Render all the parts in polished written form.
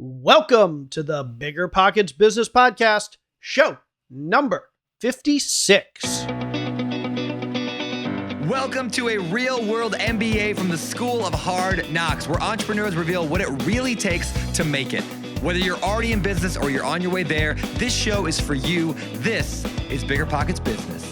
Welcome to the BiggerPockets Business Podcast, show number 56. Welcome to a real-world MBA from the School of Hard Knocks, where entrepreneurs reveal what it really takes to make it. Whether you're already in business or you're on your way there, this show is for you. This is BiggerPockets Business.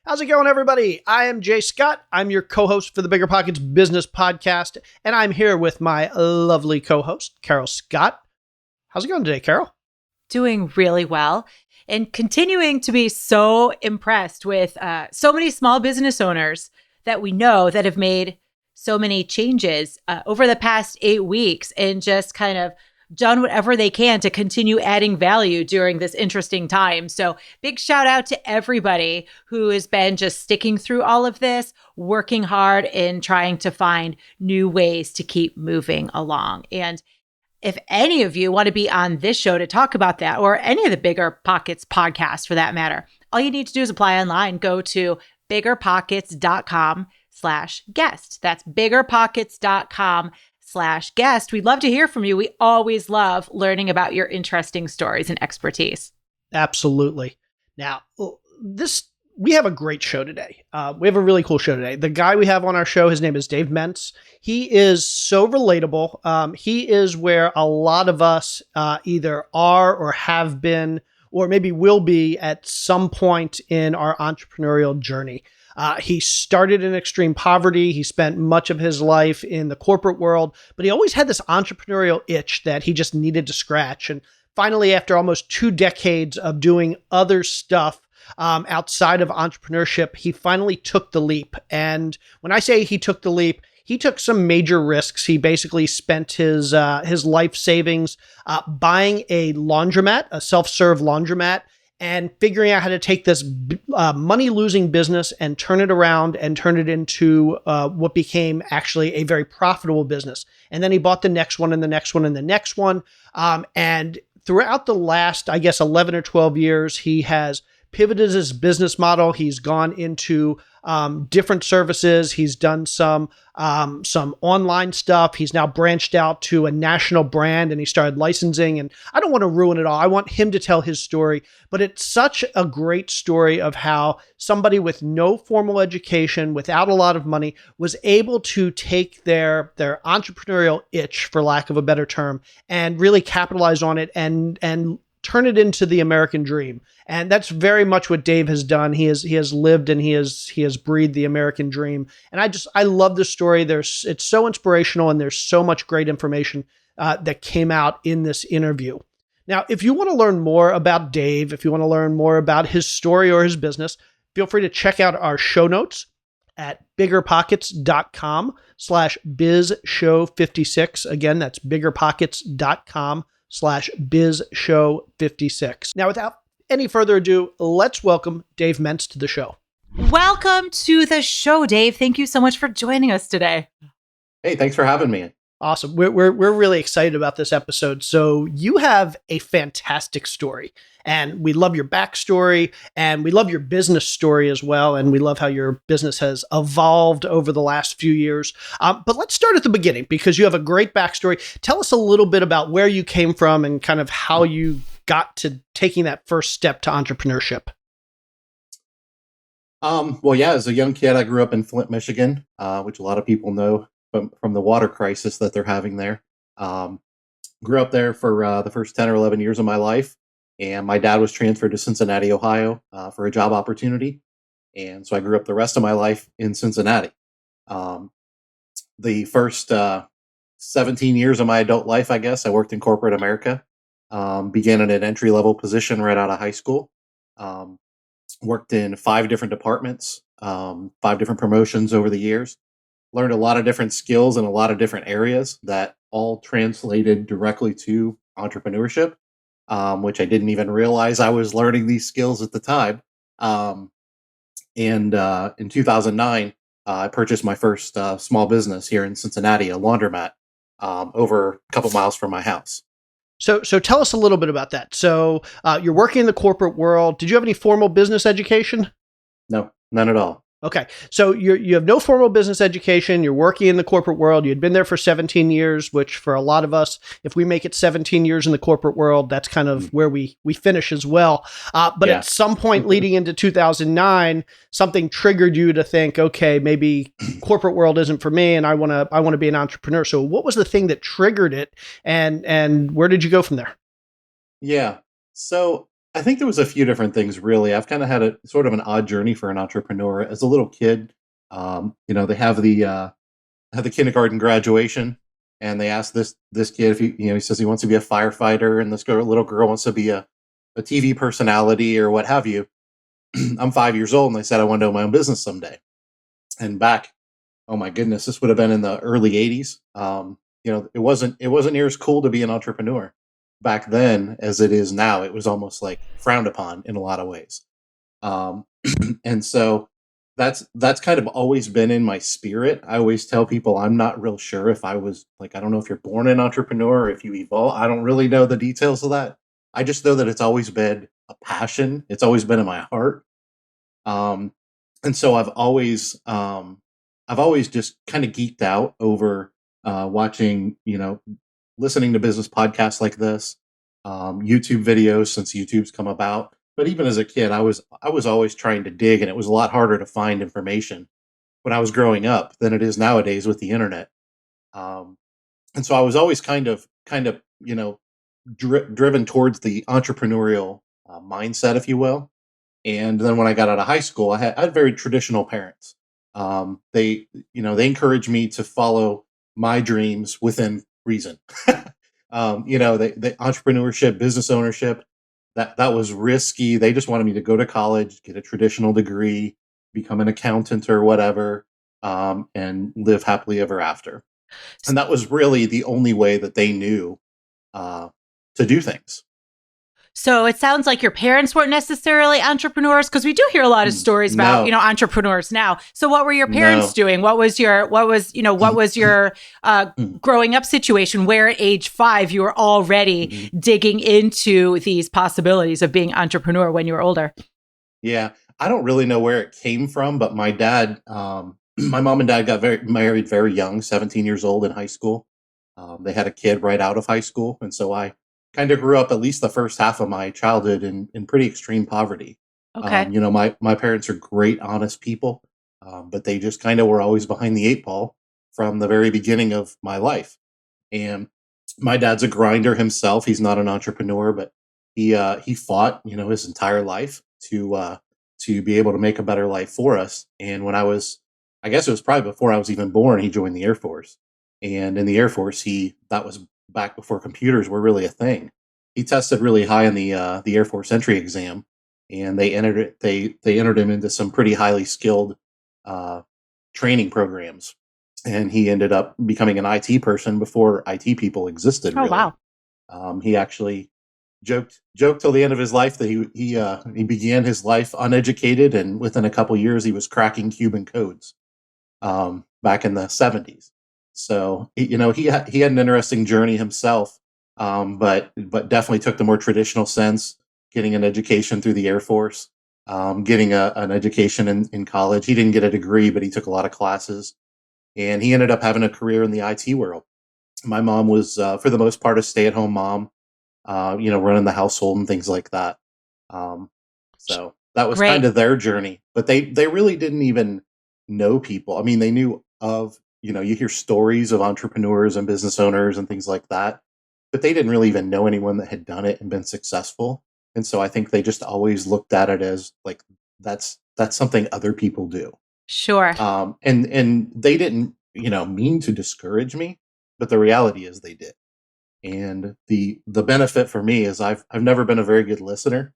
How's it going, everybody? I am Jay Scott. I'm your co-host for the BiggerPockets Business Podcast, and I'm here with my lovely co-host, Carol Scott. How's it going today, Carol? Doing really well and continuing to be so impressed with so many small business owners that we know that have made so many changes over the past 8 weeks and just kind of done whatever they can to continue adding value during this interesting time. So big shout out to everybody who has been just sticking through all of this, working hard and trying to find new ways to keep moving along. And if any of you want to be on this show to talk about that, or any of the BiggerPockets podcasts for that matter, all you need to do is apply online. Go to biggerpockets.com/guest. That's biggerpockets.com/guest. We'd love to hear from you. We always love learning about your interesting stories and expertise. Absolutely. Now, we have a great show today. We have a really cool show today. The guy we have on our show, his name is Dave Menz. He is so relatable. He is where a lot of us either are or have been, or maybe will be at some point in our entrepreneurial journey. He started in extreme poverty. He spent much of his life in the corporate world, but he always had this entrepreneurial itch that he just needed to scratch. And finally, after almost 2 decades of doing other stuff outside of entrepreneurship, he finally took the leap. And when I say he took the leap, he took some major risks. He basically spent his life savings buying a laundromat, a self-serve laundromat, and figuring out how to take this money-losing business and turn it around and turn it into what became actually a very profitable business. And then he bought the next one and the next one and the next one. And throughout the last, 11 or 12 years, he has pivoted his business model. He's gone into different services. He's done some online stuff. He's now branched out to a national brand and he started licensing. And I don't want to ruin it all. I want him to tell his story, but it's such a great story of how somebody with no formal education, without a lot of money, was able to take their entrepreneurial itch, for lack of a better term, and really capitalize on it and turn it into the American dream. And that's very much what Dave has done. He has lived and he has breathed the American dream. And I love the story. It's so inspirational and there's so much great information that came out in this interview. Now, if you want to learn more about Dave, if you want to learn more about his story or his business, feel free to check out our show notes at biggerpockets.com/bizshow56. Again, that's biggerpockets.com/bizshow56. Now, without any further ado, let's welcome Dave Menz to the show. Welcome to the show, Dave. Thank you so much for joining us today. Hey, thanks for having me. Awesome. We're really excited about this episode. So you have a fantastic story, and we love your backstory, and we love your business story as well, and we love how your business has evolved over the last few years. But let's start at the beginning because you have a great backstory. Tell us a little bit about where you came from and kind of how you got to taking that first step to entrepreneurship. As a young kid, I grew up in Flint, Michigan, which a lot of people know from the water crisis that they're having there. Grew up there for the first 10 or 11 years of my life. And my dad was transferred to Cincinnati, Ohio for a job opportunity. And so I grew up the rest of my life in Cincinnati. The first 17 years of my adult life, I guess, I worked in corporate America. Began in an entry-level position right out of high school. Worked in 5 different departments, 5 different promotions over the years. Learned a lot of different skills in a lot of different areas that all translated directly to entrepreneurship, which I didn't even realize I was learning these skills at the time. In 2009, I purchased my first small business here in Cincinnati, a laundromat, over a couple miles from my house. So tell us a little bit about that. So you're working in the corporate world. Did you have any formal business education? No, none at all. Okay. So you have no formal business education. You're working in the corporate world. You had been there for 17 years, which for a lot of us, if we make it 17 years in the corporate world, that's kind of where we finish as well. But at some point leading into 2009, something triggered you to think, okay, maybe corporate world isn't for me and I want to be an entrepreneur. So what was the thing that triggered it, and where did you go from there? Yeah. So I think there was a few different things, really. I've kind of had a sort of an odd journey for an entrepreneur. As a little kid, they have the kindergarten graduation, and they ask this kid if he says he wants to be a firefighter, and little girl wants to be a TV personality or what have you. I'm 5 years old, and they said I want to own my own business someday. And back, oh my goodness, this would have been in the early '80s. It wasn't near as cool to be an entrepreneur back then as it is now. It was almost like frowned upon in a lot of ways. And so that's kind of always been in my spirit. I always tell people I'm not real sure if I was like, I don't know if you're born an entrepreneur or if you evolve. I don't really know the details of that. I just know that it's always been a passion. It's always been in my heart. And so I've always just kind of geeked out over watching, listening to business podcasts like this, YouTube videos since YouTube's come about. But even as a kid, I was always trying to dig, and it was a lot harder to find information when I was growing up than it is nowadays with the internet. And so I was always kind of driven towards the entrepreneurial mindset, if you will. And then when I got out of high school, I had very traditional parents. They encouraged me to follow my dreams within reason. The entrepreneurship, business ownership, that was risky. They just wanted me to go to college, get a traditional degree, become an accountant or whatever, and live happily ever after. And that was really the only way that they knew to do things. So it sounds like your parents weren't necessarily entrepreneurs, because we do hear a lot of stories about, entrepreneurs now. So what were your parents doing? What was your growing up situation where at age 5 you were already digging into these possibilities of being entrepreneur when you were older? Yeah, I don't really know where it came from, but my dad, my mom and dad got married very young, 17 years old in high school. They had a kid right out of high school. And so I kind of grew up at least the first half of my childhood in pretty extreme poverty. Okay. My parents are great, honest people, but they just kind of were always behind the 8 ball from the very beginning of my life. And my dad's a grinder himself. He's not an entrepreneur, but he fought, his entire life to be able to make a better life for us. And when I guess it was probably before I was even born, he joined the Air Force. And in the Air Force, that was back before computers were really a thing. He tested really high in the Air Force entry exam, and they entered him into some pretty highly skilled training programs. And he ended up becoming an IT person before IT people existed. Oh, really. wow! He actually joked till the end of his life that he began his life uneducated, and within a couple years he was cracking Cuban codes back in the 70s. So he had an interesting journey himself, but definitely took the more traditional sense, getting an education through the Air Force, getting an education in college. He didn't get a degree, but he took a lot of classes, and he ended up having a career in the IT world. My mom was, for the most part, a stay-at-home mom, running the household and things like that. So that was kind of their journey, but they really didn't even know people. I mean, they knew of, you hear stories of entrepreneurs and business owners and things like that, but they didn't really even know anyone that had done it and been successful. And so I think they just always looked at it as like, that's something other people do. Sure. And they didn't, mean to discourage me, but the reality is they did. And the benefit for me is I've never been a very good listener.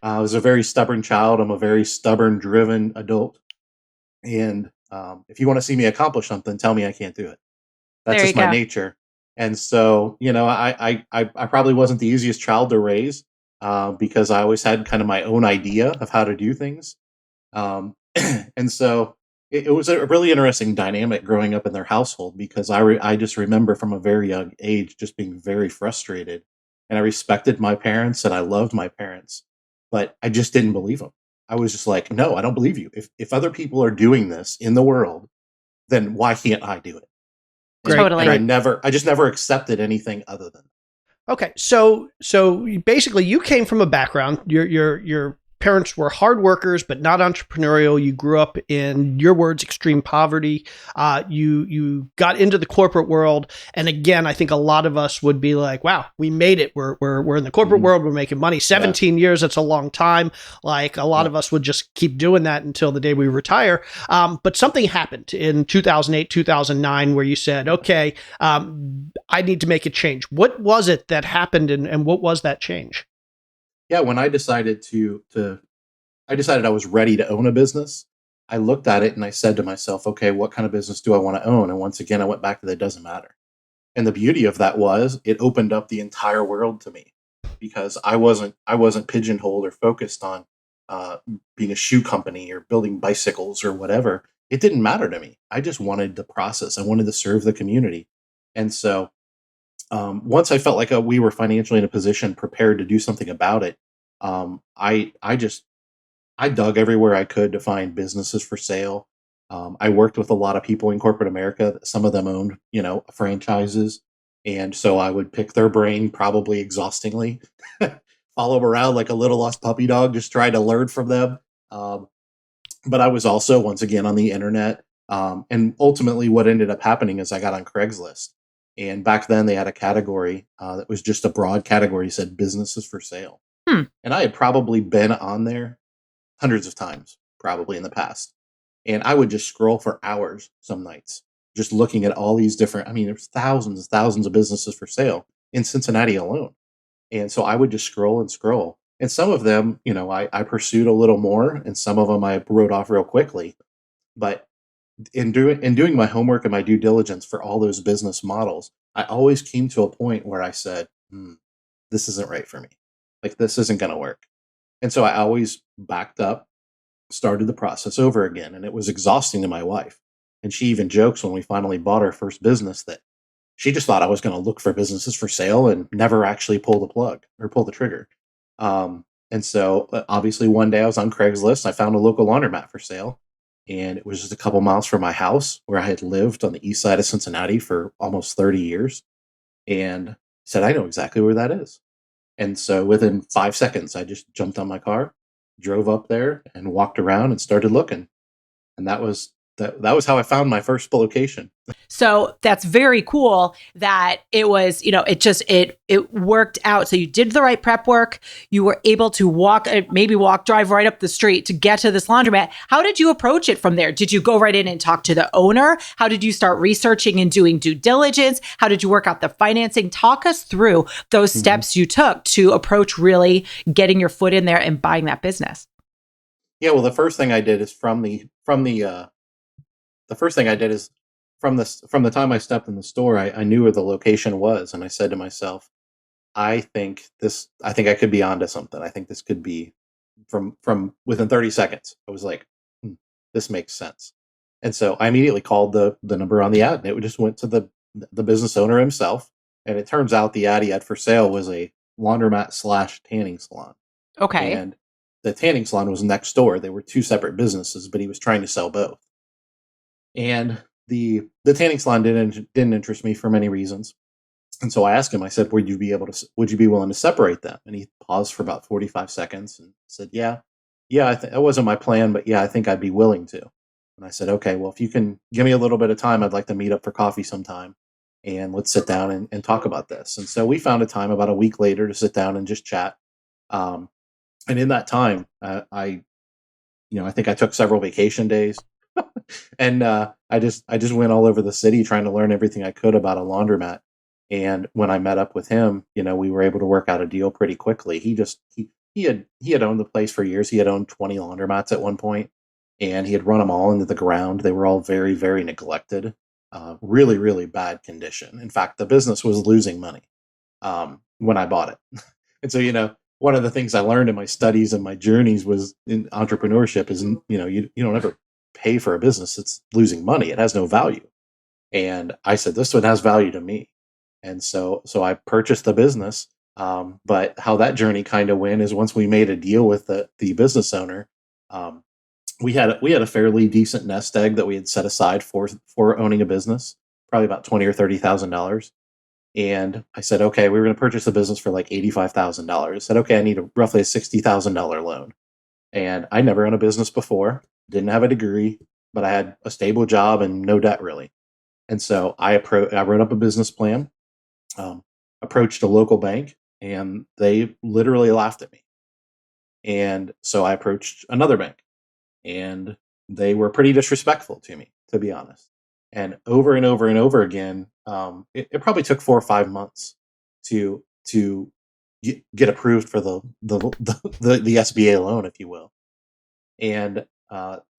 I was a very stubborn child. I'm a very stubborn, driven adult. And if you want to see me accomplish something, tell me I can't do it. That's just my nature. And so, I probably wasn't the easiest child to raise because I always had kind of my own idea of how to do things. And so it was a really interesting dynamic growing up in their household because I just remember from a very young age just being very frustrated, and I respected my parents and I loved my parents, but I just didn't believe them. I was just like, no, I don't believe you. If other people are doing this in the world, then why can't I do it? Great. Totally. And I just never accepted anything other than. Okay, so basically, you came from a background. Your parents were hard workers, but not entrepreneurial. You grew up in, your words, extreme poverty. You got into the corporate world, and again, I think a lot of us would be like, "Wow, we made it. We're in the corporate world. We're making money. 17 years. That's a long time." Like a lot of us would just keep doing that until the day we retire. But something happened in 2008, 2009, where you said, "Okay, I need to make a change." What was it that happened, and what was that change? Yeah, when I decided I decided I was ready to own a business. I looked at it and I said to myself, okay, what kind of business do I want to own? And once again, I went back to that doesn't matter. And the beauty of that was it opened up the entire world to me because I wasn't pigeonholed or focused on being a shoe company or building bicycles or whatever. It didn't matter to me. I just wanted the process. I wanted to serve the community. And so once I felt like we were financially in a position prepared to do something about it, I dug everywhere I could to find businesses for sale. I worked with a lot of people in corporate America. Some of them owned, franchises, and so I would pick their brain, probably exhaustingly, follow them around like a little lost puppy dog, just trying to learn from them. But I was also once again on the internet, and ultimately, what ended up happening is I got on Craigslist. And back then they had a category that was just a broad category, said businesses for sale. And I had probably been on there hundreds of times, probably in the past. And I would just scroll for hours some nights, just looking at all these different, there's thousands and thousands of businesses for sale in Cincinnati alone. And so I would just scroll and scroll. And some of them, I pursued a little more, and some of them I wrote off real quickly. But in doing my homework and my due diligence for all those business models, I always came to a point where I said, this isn't right for me. Like, this isn't going to work. And so I always backed up, started the process over again. And it was exhausting to my wife. And she even jokes when we finally bought our first business that she just thought I was going to look for businesses for sale and never actually pull the plug or pull the trigger. And so obviously one day I was on Craigslist. I found a local laundromat for sale. And it was just a couple miles from my house where I had lived on the east side of Cincinnati for almost 30 years. And said, I know exactly where that is. And so within 5 seconds, I just jumped on my car, drove up there and walked around and started looking. And that was how I found my first location. So that's very cool that it was, it worked out. So you did the right prep work. You were able to drive right up the street to get to this laundromat. How did you approach it from there? Did you go right in and talk to the owner? How did you start researching and doing due diligence? How did you work out the financing? Talk us through those steps you took to approach really getting your foot in there and buying that business. Yeah, well, the first thing I did is from the time I stepped in the store, I knew where the location was, and I said to myself, I think I could be onto something. I think this could be from within 30 seconds. I was like, this makes sense. And so I immediately called the number on the ad, and it just went to the business owner himself. And it turns out the ad he had for sale was a laundromat / tanning salon. Okay. And the tanning salon was next door. They were two separate businesses, but he was trying to sell both. And the tanning salon didn't interest me for many reasons. And so I asked him, I said, would you be willing to separate them? And he paused for about 45 seconds and said, yeah, that wasn't my plan, but yeah, I think I'd be willing to. And I said, okay, well, if you can give me a little bit of time, I'd like to meet up for coffee sometime and let's sit down and talk about this. And so we found a time about a week later to sit down and just chat. And in that time, I think I took several vacation days. And I just went all over the city trying to learn everything I could about a laundromat. And when I met up with him, we were able to work out a deal pretty quickly. He had owned the place for years. He had owned 20 laundromats at one point, and he had run them all into the ground. They were all very, very neglected, really, really bad condition. In fact, the business was losing money when I bought it. And so, one of the things I learned in my studies and my journeys was in entrepreneurship is, you don't ever pay for a business that's losing money. It has no value. And I said, this one has value to me. And so I purchased the business. But how that journey kind of went is once we made a deal with the business owner, we had a fairly decent nest egg that we had set aside for owning a business, probably about $20,000 or $30,000. And I said, okay, we were going to purchase the business for like $85,000. I said, okay, I need roughly a $60,000 loan. And I never owned a business before, didn't have a degree, but I had a stable job and no debt really. And so I wrote up a business plan, approached a local bank, and they literally laughed at me. And so I approached another bank, and they were pretty disrespectful to me, to be honest. And over and over and over again, it probably took 4 or 5 months to get approved for the SBA loan, if you will. And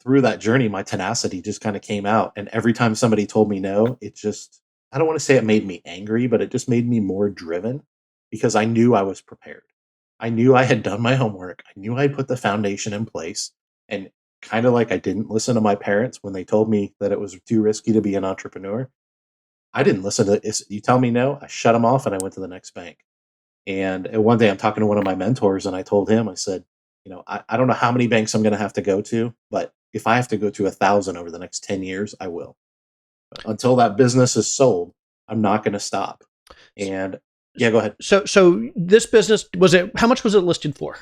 through that journey, my tenacity just kind of came out. And every time somebody told me no, I don't want to say it made me angry, but it just made me more driven because I knew I was prepared. I knew I had done my homework. I knew I'd put the foundation in place. And kind of like I didn't listen to my parents when they told me that it was too risky to be an entrepreneur. I didn't listen to it. You tell me no, I shut them off and I went to the next bank. And one day I'm talking to one of my mentors and I told him, I said, I don't know how many banks I'm going to have to go to, but if I have to go to 1,000 over the next 10 years, I will. But until that business is sold, I'm not going to stop. And yeah, go ahead. So this business, how much was it listed for?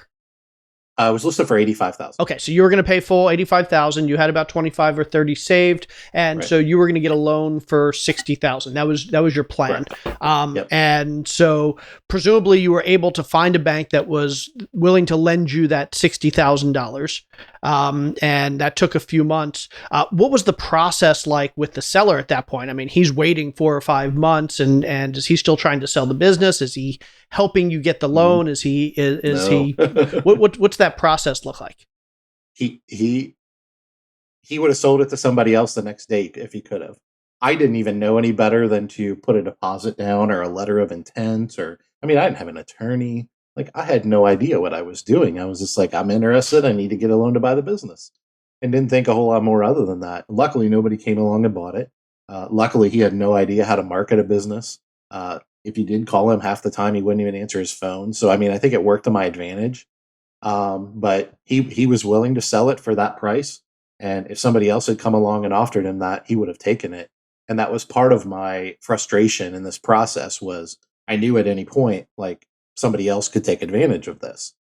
It was listed for $85,000. Okay, so you were going to pay full $85,000. You had about 25 or 30 saved, and Right. So you were going to get a loan for $60,000. That was your plan. Yep. And so presumably you were able to find a bank that was willing to lend you that $60,000, and that took a few months. What was the process like with the seller at that point? I mean, he's waiting 4 or 5 months, and is he still trying to sell the business? Is he helping you get the loan? Is he what's that process look like? He would have sold it to somebody else the next day if he could have. I didn't even know any better than to put a deposit down or a letter of intent, I didn't have an attorney. Like, I had no idea what I was doing. I was just like, I'm interested. I need to get a loan to buy the business, and didn't think a whole lot more other than that. Luckily, nobody came along and bought it. Luckily, he had no idea how to market a business. If you did call him half the time, he wouldn't even answer his phone. So, I think it worked to my advantage. But he was willing to sell it for that price. And if somebody else had come along and offered him that, he would have taken it. And that was part of my frustration in this process was I knew at any point, like, somebody else could take advantage of this.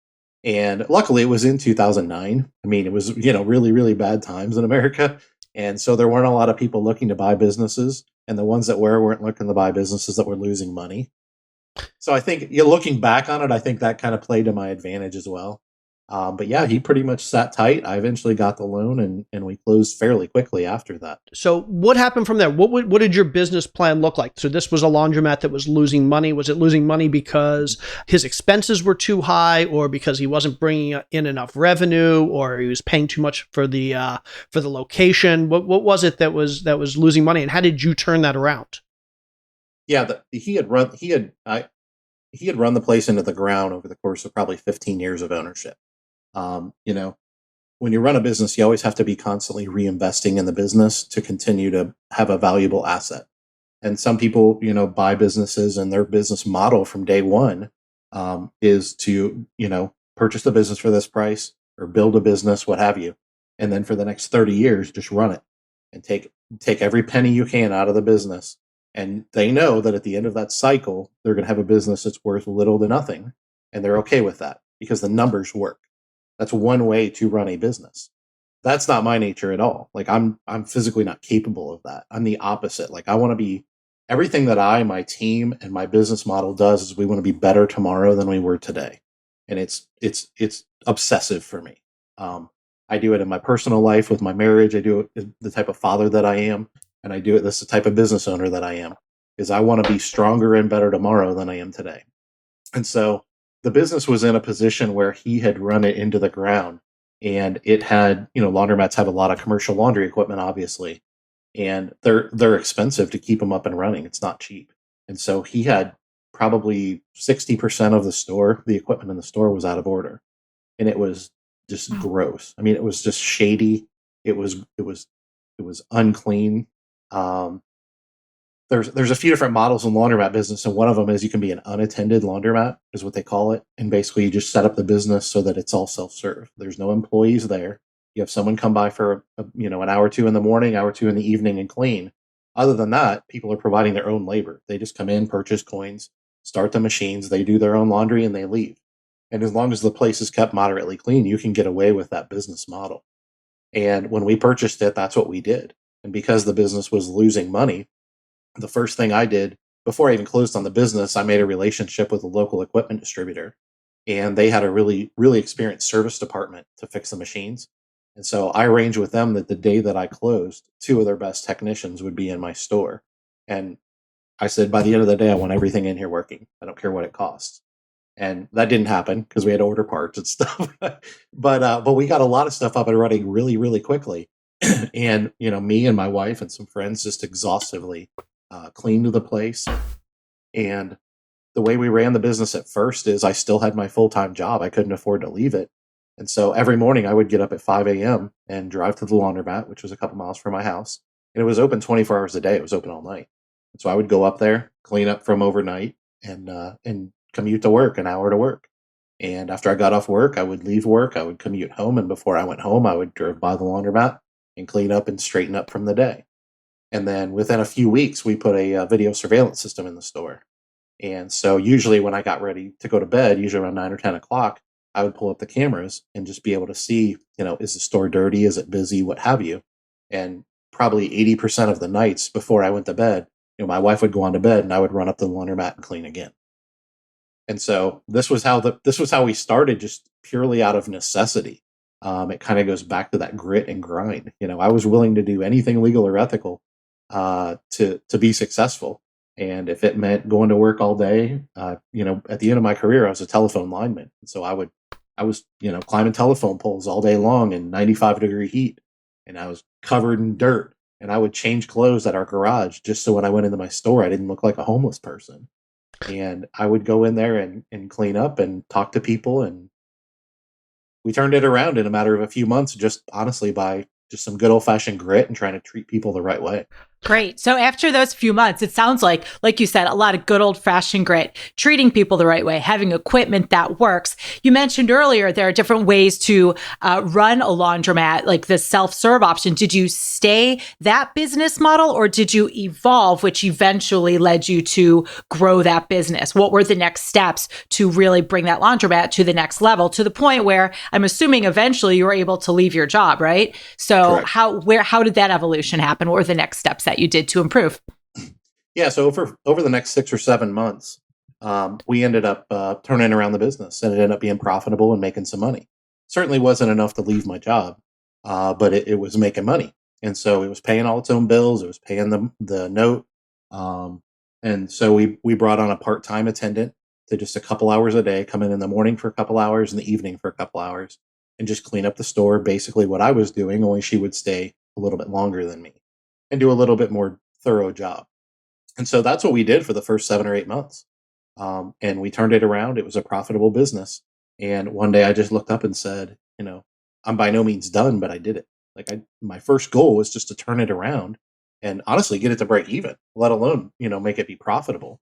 And luckily it was in 2009. It was, really, really bad times in America. And so there weren't a lot of people looking to buy businesses. And the ones that weren't looking to buy businesses that were losing money. So I think looking back on it, I think that kind of played to my advantage as well. But yeah, he pretty much sat tight. I eventually got the loan and we closed fairly quickly after that. So what happened from there? What did your business plan look like? So this was a laundromat that was losing money. Was it losing money because his expenses were too high, or because he wasn't bringing in enough revenue, or he was paying too much for the location? What was it that was losing money, and how did you turn that around? Yeah, he had run the place into the ground over the course of probably 15 years of ownership. When you run a business, you always have to be constantly reinvesting in the business to continue to have a valuable asset. And some people, buy businesses, and their business model from day one is to, purchase the business for this price or build a business, what have you. And then for the next 30 years, just run it and take every penny you can out of the business. And they know that at the end of that cycle, they're going to have a business that's worth little to nothing. And they're okay with that because the numbers work. That's one way to run a business. That's not my nature at all. Like, I'm physically not capable of that. I'm the opposite. Like, I want to be everything that my team and my business model does is we want to be better tomorrow than we were today. And it's obsessive for me. I do it in my personal life with my marriage. I do it the type of father that I am. And I do it, this is the type of business owner that I am, is I want to be stronger and better tomorrow than I am today. And so the business was in a position where he had run it into the ground, and it had, laundromats have a lot of commercial laundry equipment, obviously, and they're expensive to keep them up and running. It's not cheap. And so he had probably 60% of the equipment in the store was out of order, and it was just gross. It was just shady. It was unclean. Um, there's a few different models in laundromat business, and one of them is you can be an unattended laundromat, is what they call it. And basically, you just set up the business so that it's all self-serve. There's no employees there. You have someone come by for an hour or two in the morning, hour or two in the evening, and clean. Other than that, people are providing their own labor. They just come in, purchase coins, start the machines, they do their own laundry, and they leave. And as long as the place is kept moderately clean, you can get away with that business model. And when we purchased it, that's what we did. And because the business was losing money, the first thing I did before I even closed on the business, I made a relationship with a local equipment distributor, and they had a really, really experienced service department to fix the machines. And so I arranged with them that the day that I closed, two of their best technicians would be in my store. And I said, by the end of the day, I want everything in here working. I don't care what it costs. And that didn't happen because we had to order parts and stuff. But we got a lot of stuff up and running really, really quickly. And me and my wife and some friends just exhaustively cleaned the place. And the way we ran the business at first is I still had my full-time job. I couldn't afford to leave it. And so every morning I would get up at 5 a.m. and drive to the laundromat, which was a couple miles from my house. And it was open 24 hours a day. It was open all night. And so I would go up there, clean up from overnight, and commute to work, an hour to work. And after I got off work, I would leave work. I would commute home. And before I went home, I would drive by the laundromat and clean up and straighten up from the day. And then within a few weeks, we put a video surveillance system in the store. And so usually when I got ready to go to bed, usually around 9 or 10 o'clock, I would pull up the cameras and just be able to see, is the store dirty? Is it busy? What have you? And probably 80% of the nights before I went to bed, my wife would go on to bed and I would run up to the laundromat and clean again. And so this was how we started, just purely out of necessity. It kind of goes back to that grit and grind. I was willing to do anything legal or ethical to be successful. And if it meant going to work all day, at the end of my career, I was a telephone lineman. And so I was climbing telephone poles all day long in 95-degree heat. And I was covered in dirt. And I would change clothes at our garage just so when I went into my store, I didn't look like a homeless person. And I would go in there and clean up and talk to people. And we turned it around in a matter of a few months, just honestly by just some good old-fashioned grit and trying to treat people the right way. Great. So after those few months, it sounds like you said, a lot of good old-fashioned grit, treating people the right way, having equipment that works. You mentioned earlier there are different ways to run a laundromat, like the self-serve option. Did you stay that business model, or did you evolve, which eventually led you to grow that business? What were the next steps to really bring that laundromat to the next level, to the point where I'm assuming eventually you were able to leave your job, right? So Correct. how did that evolution happen? What were the next steps that you did to improve? Yeah, so over the next 6 or 7 months, we ended up turning around the business, and it ended up being profitable and making some money. Certainly wasn't enough to leave my job, but it was making money, and so it was paying all its own bills. It was paying the note, and so we brought on a part-time attendant to just a couple hours a day, come in the morning for a couple hours, in the evening for a couple hours, and just clean up the store. Basically, what I was doing, only she would stay a little bit longer than me and do a little bit more thorough job. And so that's what we did for the first 7 or 8 months. And we turned it around. It was a profitable business. And one day I just looked up and said, I'm by no means done, but I did it. My first goal was just to turn it around and honestly get it to break even, let alone, make it be profitable.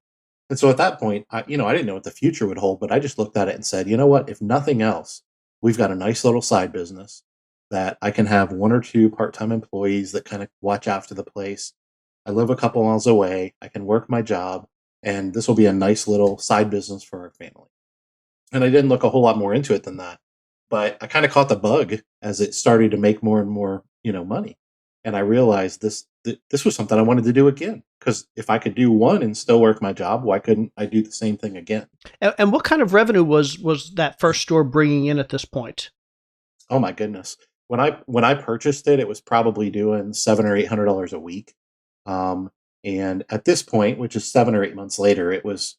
And so at that point, I didn't know what the future would hold, but I just looked at it and said, you know what, if nothing else, we've got a nice little side business that I can have 1 or 2 part-time employees that kind of watch after the place. I live a couple miles away. I can work my job, and this will be a nice little side business for our family. And I didn't look a whole lot more into it than that, but I kind of caught the bug as it started to make more and more, money. And I realized this was something I wanted to do again, because if I could do one and still work my job, why couldn't I do the same thing again? And what kind of revenue was that first store bringing in at this point? Oh my goodness. When I purchased it, it was probably doing $700 or $800 a week. And at this point, which is 7 or 8 months later, it was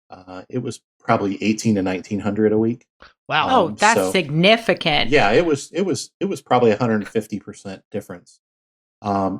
probably $1,800 to $1,900 a week. Wow. That's significant. Yeah, it was probably 150% difference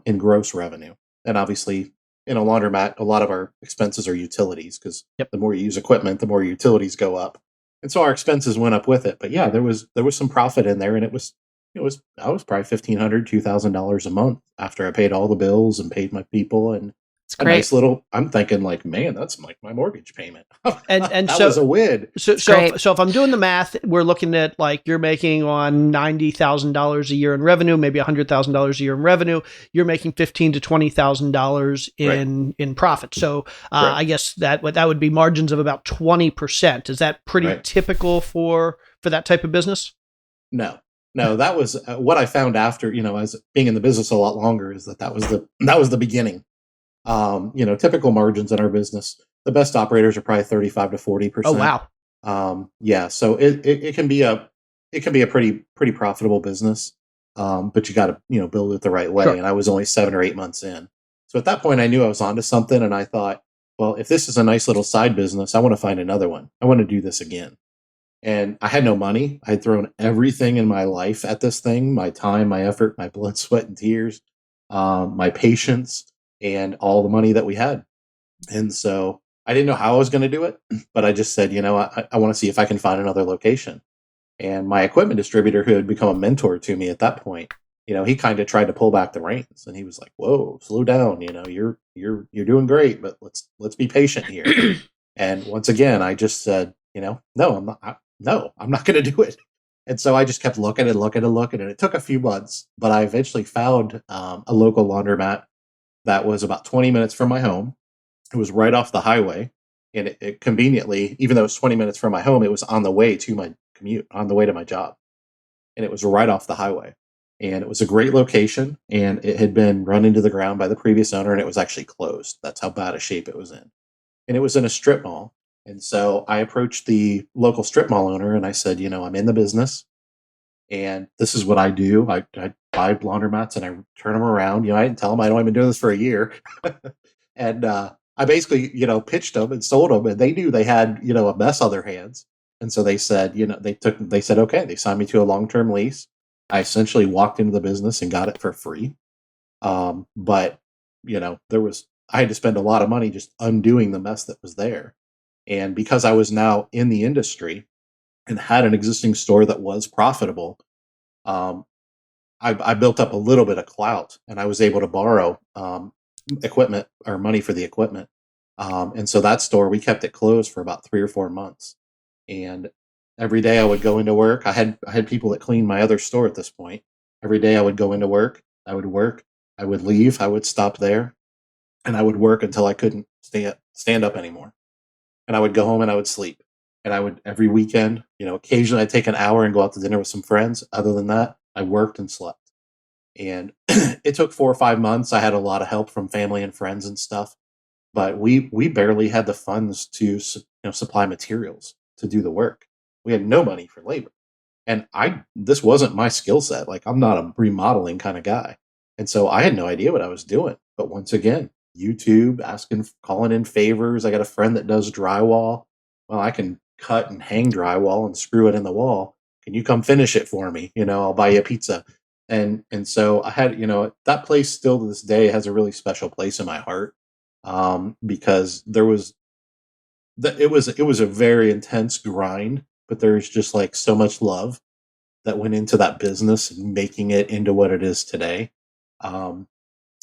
in gross revenue. And obviously, in a laundromat, a lot of our expenses are utilities, because the more you use equipment, the more utilities go up. And so our expenses went up with it. But yeah, there was some profit in there, and it was I was probably $1,500, $2,000 a month after I paid all the bills and paid my people, and It's a great. nice little. I'm thinking like, man, that's like my mortgage payment. And that so was a win. So great. if I'm doing the math, we're looking at like you're making on $90,000 a year in revenue, maybe $100,000 a year in revenue. You're making $15,000 to $20,000 in profit. So Right. I guess that would be margins of about 20%. Is that pretty Right. typical for that type of business? No, that was what I found after, as being in the business a lot longer, is that was the beginning. Typical margins in our business, the best operators are probably 35 to 40%. Oh wow. Yeah, so it can be a pretty profitable business, but you got to build it the right way. Sure. And I was only 7 or 8 months in, so at that point I knew I was onto something, and I thought, well, if this is a nice little side business, I want to find another one. I want to do this again. And I had no money. I had thrown everything in my life at this thing: my time, my effort, my blood, sweat, and tears, my patience, and all the money that we had. And so I didn't know how I was going to do it, but I just said, I want to see if I can find another location. And my equipment distributor, who had become a mentor to me at that point, he kind of tried to pull back the reins, and he was like, "Whoa, slow down. You're doing great, but let's be patient here." And once again, I just said, no, I'm not. No, I'm not going to do it. And so I just kept looking, and it took a few months, but I eventually found a local laundromat that was about 20 minutes from my home. It was right off the highway, and it conveniently, even though it was 20 minutes from my home, it was on the way to my commute, on the way to my job. And it was right off the highway. And it was a great location, and it had been run into the ground by the previous owner, and it was actually closed. That's how bad a shape it was in. And it was in a strip mall. And so I approached the local strip mall owner, and I said, I'm in the business, and this is what I do. I buy laundromats and I turn them around. I didn't tell them I've been doing this for a year. And I basically, pitched them and sold them, and they knew they had, a mess on their hands. And so they said, they said, okay, they signed me to a long-term lease. I essentially walked into the business and got it for free. But, I had to spend a lot of money just undoing the mess that was there. And because I was now in the industry and had an existing store that was profitable, I built up a little bit of clout, and I was able to borrow equipment or money for the equipment. And so that store, we kept it closed for about 3 or 4 months. And every day I would go into work. I had people that cleaned my other store at this point. Every day I would go into work. I would work. I would leave. I would stop there, and I would work until I couldn't stand up anymore. And I would go home and I would sleep. And I would, every weekend, occasionally I'd take an hour and go out to dinner with some friends. Other than that, I worked and slept. And it took 4 or 5 months. I had a lot of help from family and friends and stuff, but we barely had the funds to supply materials to do the work. We had no money for labor, and this wasn't my skill set. Like, I'm not a remodeling kind of guy, and so I had no idea what I was doing. But once again, YouTube, calling in favors. I got a friend that does drywall. Well, I can cut and hang drywall and screw it in the wall. Can you come finish it for me? I'll buy you a pizza. And so I had, that place still to this day has a really special place in my heart, because it was a very intense grind, but there's just like so much love that went into that business and making it into what it is today.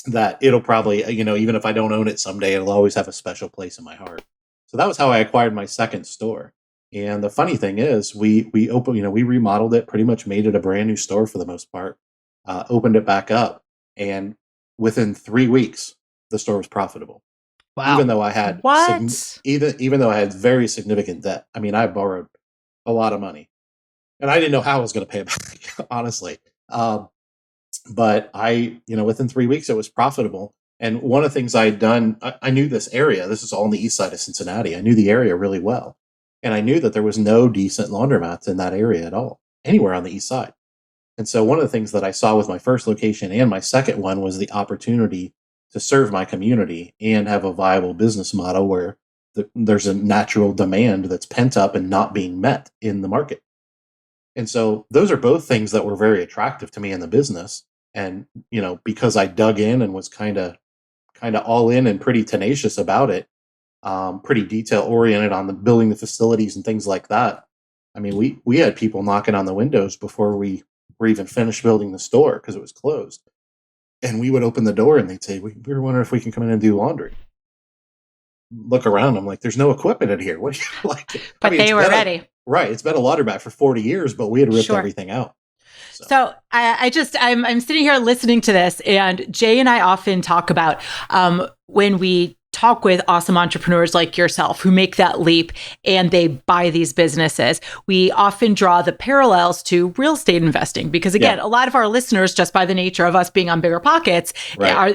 That it'll probably, even if I don't own it someday, it'll always have a special place in my heart. So that was how I acquired my second store. And the funny thing is, we opened, we remodeled it, pretty much made it a brand new store for the most part, opened it back up, and within 3 weeks, the store was profitable. Wow. Even though I had even though I had very significant debt. I mean, I borrowed a lot of money, and I didn't know how I was going to pay it back, honestly. But within 3 weeks, it was profitable. And one of the things I had done, I knew this area. This is all on the east side of Cincinnati. I knew the area really well. And I knew that there was no decent laundromats in that area at all, anywhere on the east side. And so one of the things that I saw with my first location and my second one was the opportunity to serve my community and have a viable business model where there's a natural demand that's pent up and not being met in the market. And so those are both things that were very attractive to me in the business. And, because I dug in and was kind of all in and pretty tenacious about it, pretty detail oriented on building the facilities and things like that. I mean, we had people knocking on the windows before we were even finished building the store because it was closed. And we would open the door and they'd say, we were wondering if we can come in and do laundry. Look around. I'm like, there's no equipment in here. What do you like? But they were ready. Right. It's been a laundromat for 40 years, but we had ripped Sure. everything out. So I'm sitting here listening to this, and Jay and I often talk about when we talk with awesome entrepreneurs like yourself who make that leap and they buy these businesses, we often draw the parallels to real estate investing because, again, a lot of our listeners, just by the nature of us being on BiggerPockets,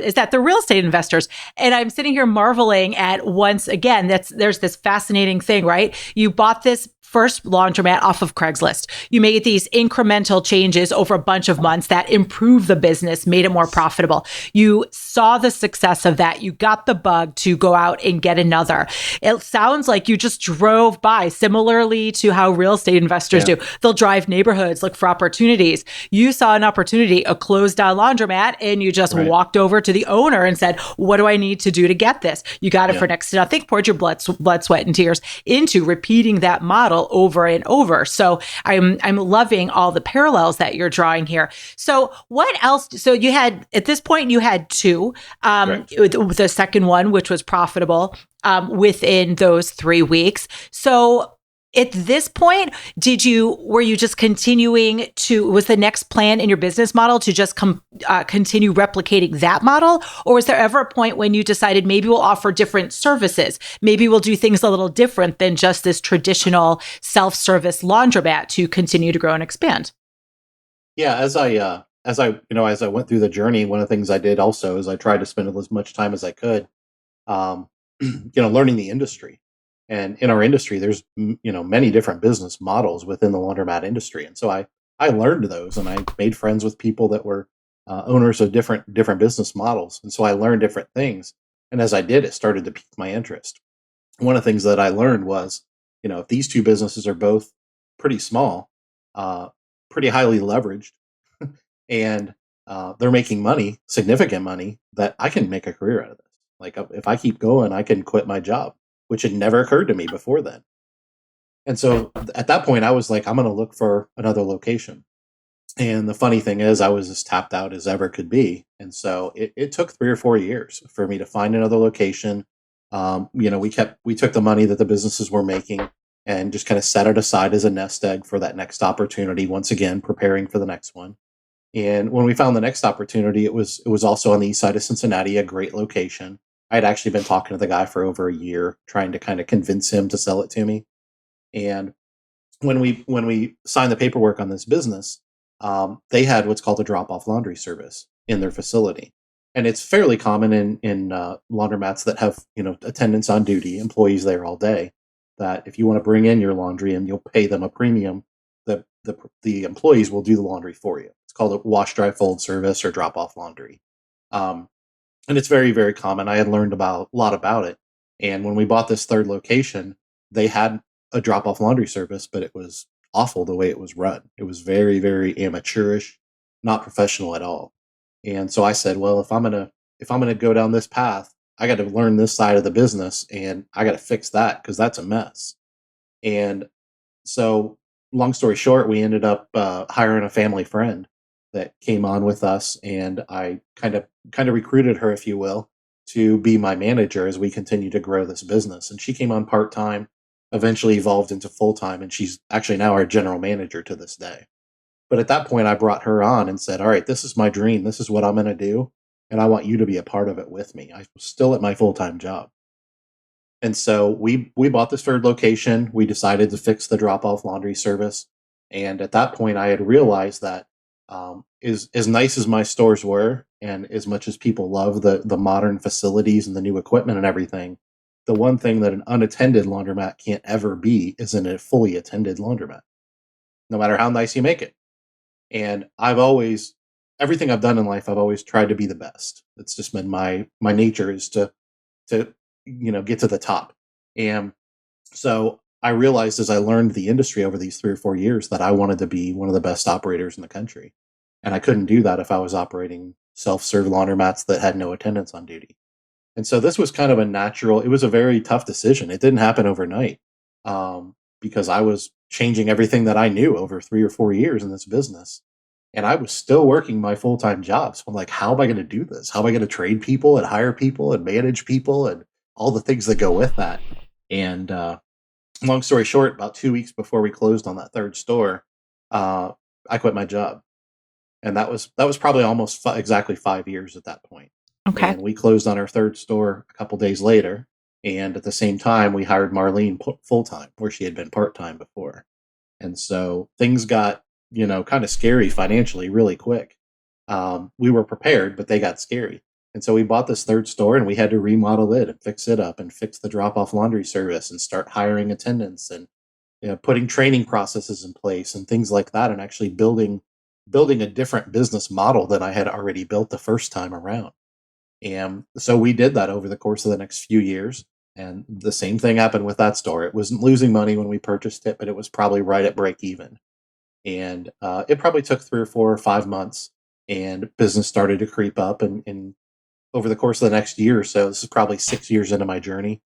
is that they're real estate investors. And I'm sitting here marveling at, once again, there's this fascinating thing, right? You bought this first laundromat off of Craigslist. You made these incremental changes over a bunch of months that improved the business, made it more profitable. You saw the success of that. You got the bug to go out and get another. It sounds like you just drove by, similarly to how real estate investors do. They'll drive neighborhoods, look for opportunities. You saw an opportunity, a closed down laundromat, and you just walked over to the owner and said, what do I need to do to get this? You got it for next to nothing, poured your blood, sweat, and tears into repeating that model over and over. So I'm loving all the parallels that you're drawing here. So what else? So you had, at this point, you had two, the second one, which was profitable within those 3 weeks. So at this point, were you just continuing was the next plan in your business model to just continue replicating that model? Or was there ever a point when you decided maybe we'll offer different services? Maybe we'll do things a little different than just this traditional self-service laundromat to continue to grow and expand? Yeah, as I went through the journey, one of the things I did also is I tried to spend as much time as I could, learning the industry. And in our industry, there's many different business models within the laundromat industry, and so I learned those, and I made friends with people that were owners of different business models, and so I learned different things. And as I did, it started to pique my interest. One of the things that I learned was, if these two businesses are both pretty small, pretty highly leveraged, and they're making money, significant money, that I can make a career out of this. Like if I keep going, I can quit my job, which had never occurred to me before then. And so at that point, I was like, I'm going to look for another location. And the funny thing is, I was as tapped out as ever could be. And so it took 3 or 4 years for me to find another location. We took the money that the businesses were making and just kind of set it aside as a nest egg for that next opportunity. Once again, preparing for the next one. And when we found the next opportunity, it was also on the east side of Cincinnati, a great location. I had actually been talking to the guy for over a year, trying to kind of convince him to sell it to me. And when we signed the paperwork on this business, they had what's called a drop-off laundry service in their facility. And it's fairly common in laundromats that have attendants on duty, employees there all day, that if you want to bring in your laundry and you'll pay them a premium, the employees will do the laundry for you. It's called a wash, dry, fold service or drop-off laundry. And it's very, very common. I had learned a lot about it. And when we bought this third location, they had a drop-off laundry service, but it was awful the way it was run. It was very, very amateurish, not professional at all. And so I said, well, if I'm gonna go down this path, I got to learn this side of the business, and I got to fix that because that's a mess. And so, long story short, we ended up hiring a family friend that came on with us, and I kind of recruited her, if you will, to be my manager as we continue to grow this business. And she came on part-time, eventually evolved into full-time, and she's actually now our general manager to this day. But at that point, I brought her on and said, all right, this is my dream. This is what I'm going to do, and I want you to be a part of it with me. I was still at my full-time job. And so we bought this third location. We decided to fix the drop-off laundry service. And at that point, I had realized that as nice as my stores were, and as much as people love the modern facilities and the new equipment and everything, the one thing that an unattended laundromat can't ever be is in a fully attended laundromat, no matter how nice you make it. And everything I've done in life, I've always tried to be the best. It's just been my nature is to get to the top. And so I realized as I learned the industry over these 3 or 4 years that I wanted to be one of the best operators in the country. And I couldn't do that if I was operating self-serve laundromats that had no attendants on duty. And so this was kind of it was a very tough decision. It didn't happen overnight because I was changing everything that I knew over 3 or 4 years in this business. And I was still working my full-time job. So I'm like, how am I going to do this? How am I going to train people and hire people and manage people and all the things that go with that? And long story short, about 2 weeks before we closed on that third store, I quit my job. And that was probably almost exactly 5 years at that point. Okay. And we closed on our third store a couple days later. And at the same time, we hired Marlene full-time, where she had been part-time before. And so things got, kind of scary financially really quick. We were prepared, but they got scary. And so we bought this third store and we had to remodel it and fix it up and fix the drop-off laundry service and start hiring attendants and putting training processes in place and things like that, and actually building a different business model than I had already built the first time around. And so we did that over the course of the next few years. And the same thing happened with that store. It wasn't losing money when we purchased it, but it was probably right at break even. And it probably took 3 or 4 or 5 months, and business started to creep up. And over the course of the next year or so, this is probably 6 years into my journey.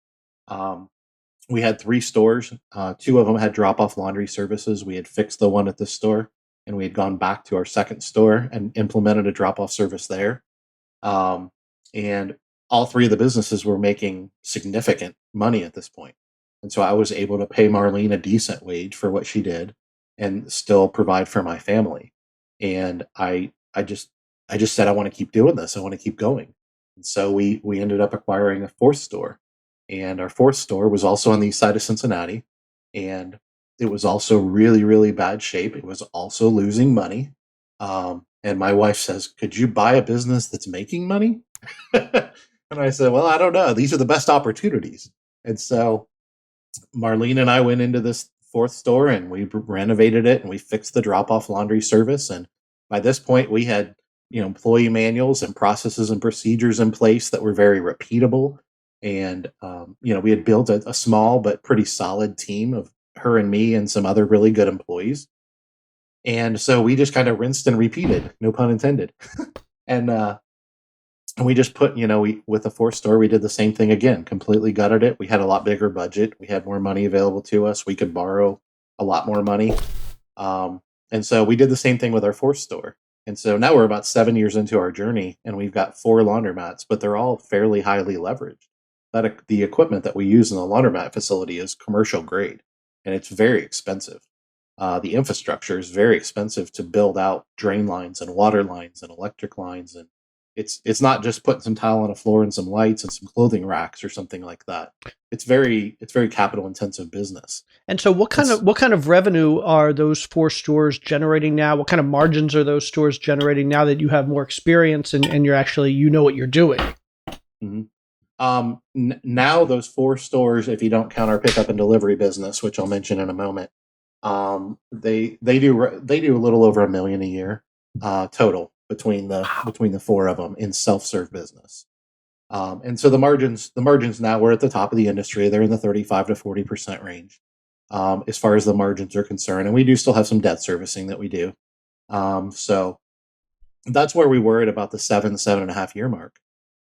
We had 3 stores. 2 of them had drop-off laundry services. We had fixed the one at this store, and we had gone back to our second store and implemented a drop-off service there. And all 3 of the businesses were making significant money at this point. And so I was able to pay Marlene a decent wage for what she did and still provide for my family. And I just said, I want to keep doing this. I want to keep going. And so we ended up acquiring a 4th store. And our 4th store was also on the east side of Cincinnati. And it was also really, really bad shape. It was also losing money. And my wife says, could you buy a business that's making money? And I said, well, I don't know. These are the best opportunities. And so Marlene and I went into this 4th store and we renovated it and we fixed the drop-off laundry service. And by this point, we had employee manuals and processes and procedures in place that were very repeatable. And we had built a small but pretty solid team of her and me and some other really good employees. And so we just kind of rinsed and repeated, no pun intended. And we just put, with the 4th store, we did the same thing again, completely gutted it. We had a lot bigger budget. We had more money available to us. We could borrow a lot more money. And so we did the same thing with our 4th store. And so now we're about 7 years into our journey and we've got 4 laundromats, but they're all fairly highly leveraged. The equipment that we use in the laundromat facility is commercial grade and it's very expensive. The infrastructure is very expensive to build out drain lines and water lines and electric lines, and it's not just putting some tile on a floor and some lights and some clothing racks or something like that. It's very capital intensive business. And so what kind of revenue are those 4 stores generating now? What kind of margins are those stores generating now that you have more experience and you're actually, what you're doing? Mm-hmm. Now those 4 stores, if you don't count our pickup and delivery business, which I'll mention in a moment, they do a little over $1 million a year total between the 4 of them in self-serve business. And so the margins now, we're at the top of the industry. They're in the 35 to 40% range as far as the margins are concerned. And we do still have some debt servicing that we do. So that's where we were at about the 7.5 year mark.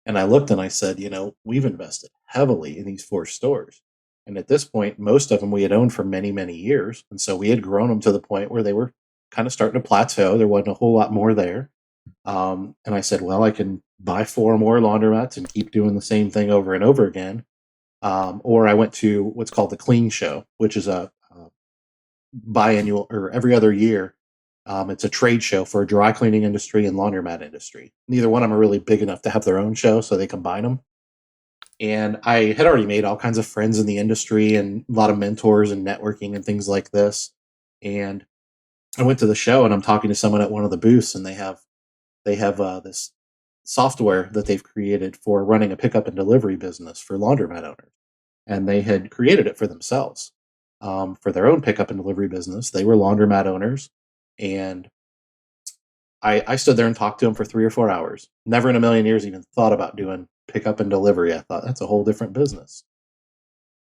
And I looked and I said, we've invested heavily in these 4 stores. And at this point, most of them we had owned for many, many years. And so we had grown them to the point where they were kind of starting to plateau. There wasn't a whole lot more there. And I said, well, I can buy 4 more laundromats and keep doing the same thing over and over again. Or I went to what's called the Clean Show, which is a biannual or every other year. It's a trade show for dry cleaning industry and laundromat industry. Neither one of them are really big enough to have their own show, so they combine them. And I had already made all kinds of friends in the industry and a lot of mentors and networking and things like this. And I went to the show and I'm talking to someone at one of the booths, and they have this software that they've created for running a pickup and delivery business for laundromat owners. And they had created it for themselves, for their own pickup and delivery business. They were laundromat owners. And I stood there and talked to them for 3 or 4 hours. Never in a million years even thought about doing pickup and delivery. I thought that's a whole different business.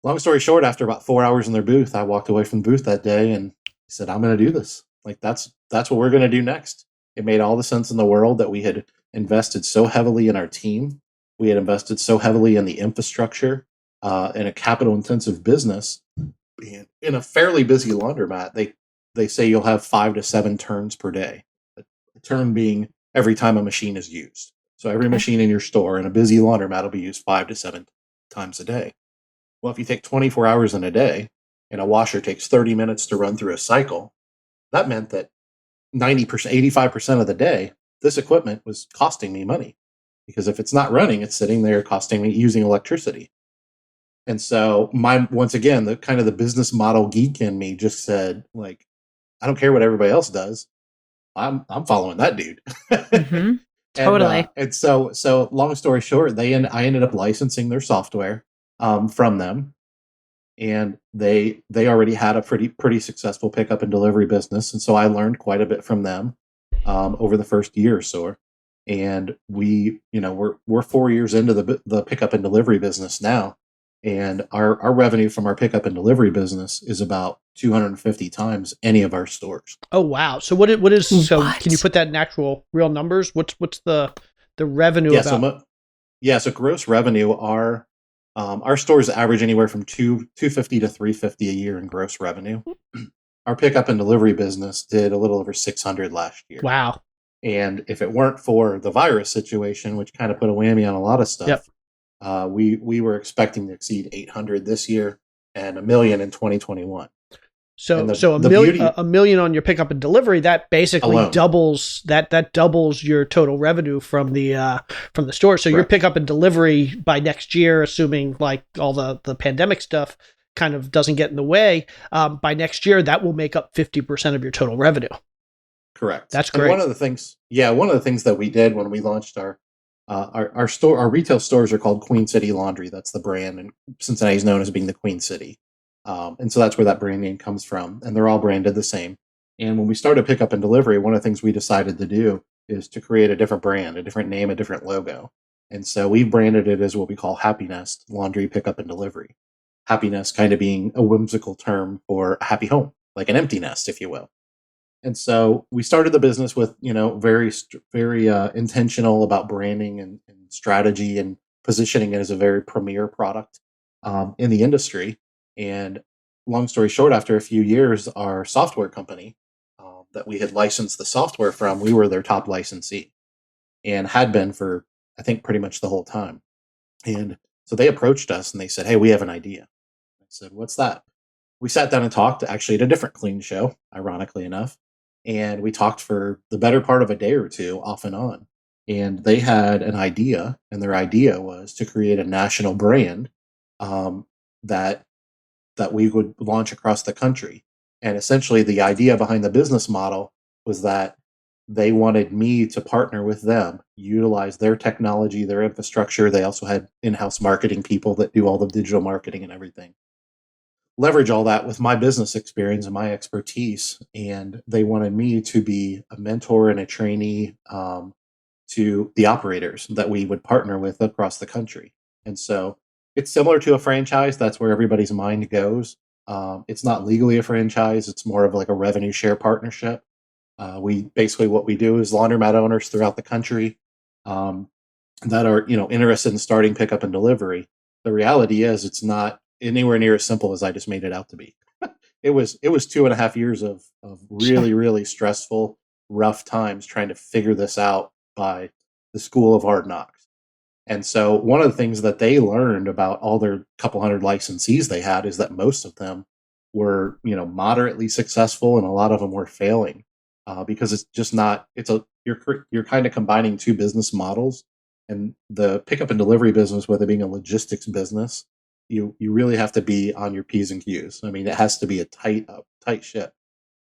Long story short, after about 4 hours in their booth, I walked away from the booth that day and said, I'm going to do this. Like that's what we're going to do next. It made all the sense in the world that we had invested so heavily in our team. We had invested so heavily in the infrastructure, in a capital intensive business. In a fairly busy laundromat, they say you'll have 5 to 7 turns per day. term being every time a machine is used. So every machine in your store in a busy laundromat will be used 5 to 7 times a day. Well, if you take 24 hours in a day and a washer takes 30 minutes to run through a cycle, that meant that 90%, 85% of the day, this equipment was costing me money. Because if it's not running, it's sitting there costing me using electricity. And so once again, the kind of the business model geek in me just said, like, I don't care what everybody else does. I'm following that dude. Mm-hmm. Totally. And so long story short, I ended up licensing their software from them, and they already had a pretty successful pickup and delivery business, and so I learned quite a bit from them over the first year or so. And we're 4 years into the pickup and delivery business now, and our revenue from our pickup and delivery business is about 250 times any of our stores. Oh wow! So what is so? Can you put that in actual real numbers? What's the revenue about? So gross revenue, our stores average anywhere from 250 to 350 a year in gross revenue. Our pickup and delivery business did a little over 600 last year. Wow. And if it weren't for the virus situation, which kind of put a whammy on a lot of stuff, we were expecting to exceed 800 this year and $1 million in 2021. So a million on your pickup and delivery, that basically alone doubles that doubles your total revenue from the store. So your pickup and delivery by next year, assuming like all the pandemic stuff kind of doesn't get in the way, by next year that will make up 50% of your total revenue. Correct. That's great. And one of the things that we did when we launched our retail stores are called Queen City Laundry. That's the brand, and Cincinnati is known as being the Queen City. And so that's where that brand name comes from, and they're all branded the same. And when we started pickup and delivery, one of the things we decided to do is to create a different brand, a different name, a different logo. And so we branded it as what we call Happy Nest Laundry Pickup and Delivery. Happy Nest kind of being a whimsical term for a happy home, like an empty nest, if you will. And so we started the business with, very intentional about branding and strategy and positioning it as a very premier product in the industry. And long story short, after a few years, our software company that we had licensed the software from, we were their top licensee and had been for, I think, pretty much the whole time. And so they approached us and they said, "Hey, we have an idea." I said, "What's that?" We sat down and talked actually at a different clean show, ironically enough. And we talked for the better part of a day or two off and on. And they had an idea, and their idea was to create a national brand that we would launch across the country. And essentially the idea behind the business model was that they wanted me to partner with them, utilize their technology, their infrastructure. They also had in-house marketing people that do all the digital marketing and everything. Leverage all that with my business experience and my expertise. And they wanted me to be a mentor and a trainee to the operators that we would partner with across the country. And so it's similar to a franchise. That's where everybody's mind goes. It's not legally a franchise. It's more of like a revenue share partnership. What we do is laundromat owners throughout the country that are, interested in starting pickup and delivery. The reality is it's not anywhere near as simple as I just made it out to be. It was 2.5 years of really, really stressful, rough times trying to figure this out by the school of hard knocks. And so one of the things that they learned about all their couple hundred licensees they had is that most of them were, moderately successful, and a lot of them were failing because it's just not. You're kind of combining two business models, and the pickup and delivery business, with it being a logistics business, you really have to be on your P's and Q's. I mean, it has to be a tight ship.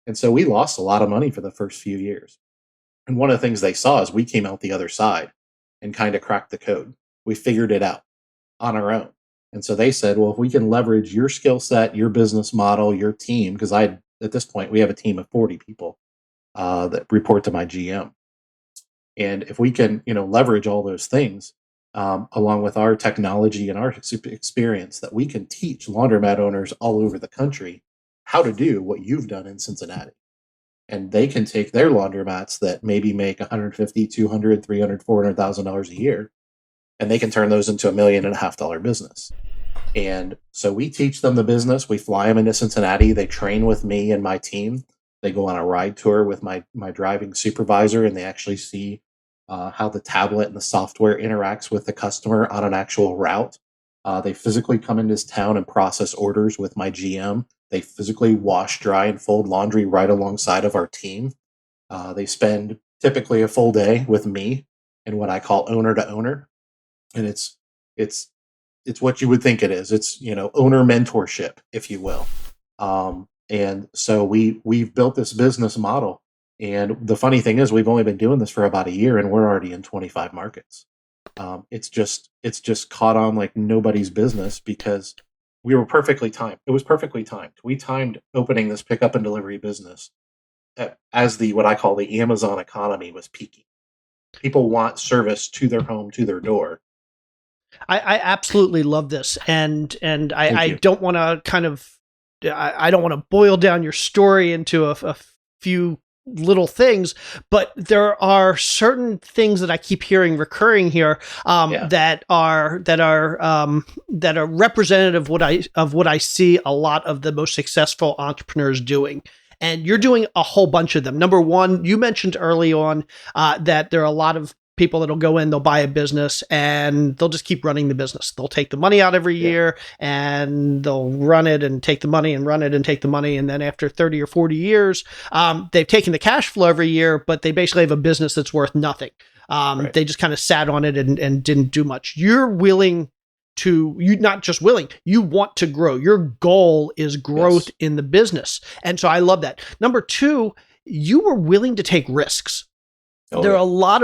And so we lost a lot of money for the first few years. And one of the things they saw is we came out the other side and kind of cracked the code. We figured it out on our own. And so they said, well, if we can leverage your skill set, your business model, your team, because at this point, we have a team of 40 people that report to my GM. And if we can, leverage all those things, along with our technology and our experience, that we can teach laundromat owners all over the country how to do what you've done in Cincinnati. And they can take their laundromats that maybe make $150,000, $200,000, $300,000, $400,000 a year, and they can turn those into $1.5 million business. And so we teach them the business. We fly them into Cincinnati. They train with me and my team. They go on a ride tour with my driving supervisor, and they actually see how the tablet and the software interacts with the customer on an actual route. They physically come into this town and process orders with my GM. They physically wash, dry, and fold laundry right alongside of our team. They spend typically a full day with me in what I call owner to owner, and it's what you would think it is. It's owner mentorship, if you will. And so we've built this business model. And the funny thing is, we've only been doing this for about a year, and we're already in 25 markets. It's just caught on like nobody's business because we were perfectly timed. It was perfectly timed. We timed opening this pickup and delivery business as what I call the Amazon economy was peaking. People want service to their home, to their door. I absolutely love this, and I don't want to I don't want to boil down your story into a few little things, but there are certain things that I keep hearing recurring here that are representative of what I see a lot of the most successful entrepreneurs doing. And you're doing a whole bunch of them. Number one, you mentioned early on that there are a lot of people that'll go in, they'll buy a business, and they'll just keep running the business. They'll take the money out every year, and they'll run it and take the money and run it and take the money. And then after 30 or 40 years, they've taken the cash flow every year, but they basically have a business that's worth nothing. They just kind of sat on it and didn't do much. You're willing to, you not just willing, you want to grow. Your goal is growth in the business. And so I love that. Number two, you were willing to take risks. There are a lot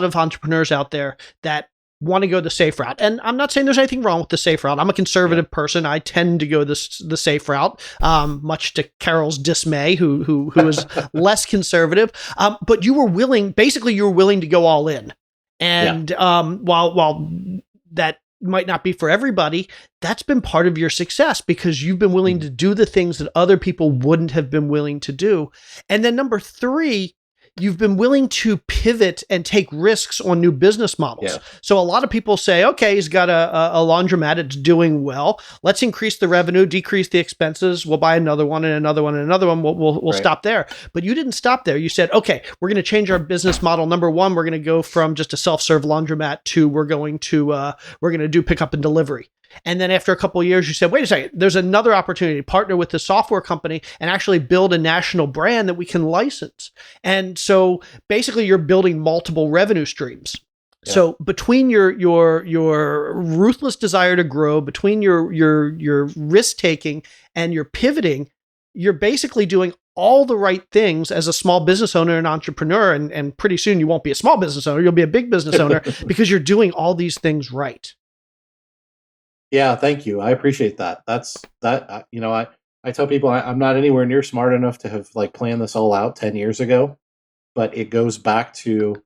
of entrepreneurs out there that want to go the safe route. And I'm not saying there's anything wrong with the safe route. I'm a conservative person. I tend to go the safe route, much to Carol's dismay, who is less conservative. But you were willing to go all in. And while that might not be for everybody, that's been part of your success because you've been willing to do the things that other people wouldn't have been willing to do. And then number three, you've been willing to pivot and take risks on new business models. Yeah. So a lot of people say, okay, he's got a laundromat. It's doing well. Let's increase the revenue, decrease the expenses. We'll buy another one and another one and another one. We'll stop there. But you didn't stop there. You said, okay, we're going to change our business model. Number one, we're going to go from just a self-serve laundromat to we're going to do pickup and delivery. And then after a couple of years, you said, wait a second, there's another opportunity to partner with the software company and actually build a national brand that we can license. And so basically you're building multiple revenue streams. Yeah. So between your ruthless desire to grow, between your risk taking and your pivoting, you're basically doing all the right things as a small business owner and entrepreneur. And pretty soon you won't be a small business owner. You'll be a big business owner because you're doing all these things right. Yeah, thank you. I appreciate that. I tell people I'm not anywhere near smart enough to have planned this all out 10 years ago, but it goes back to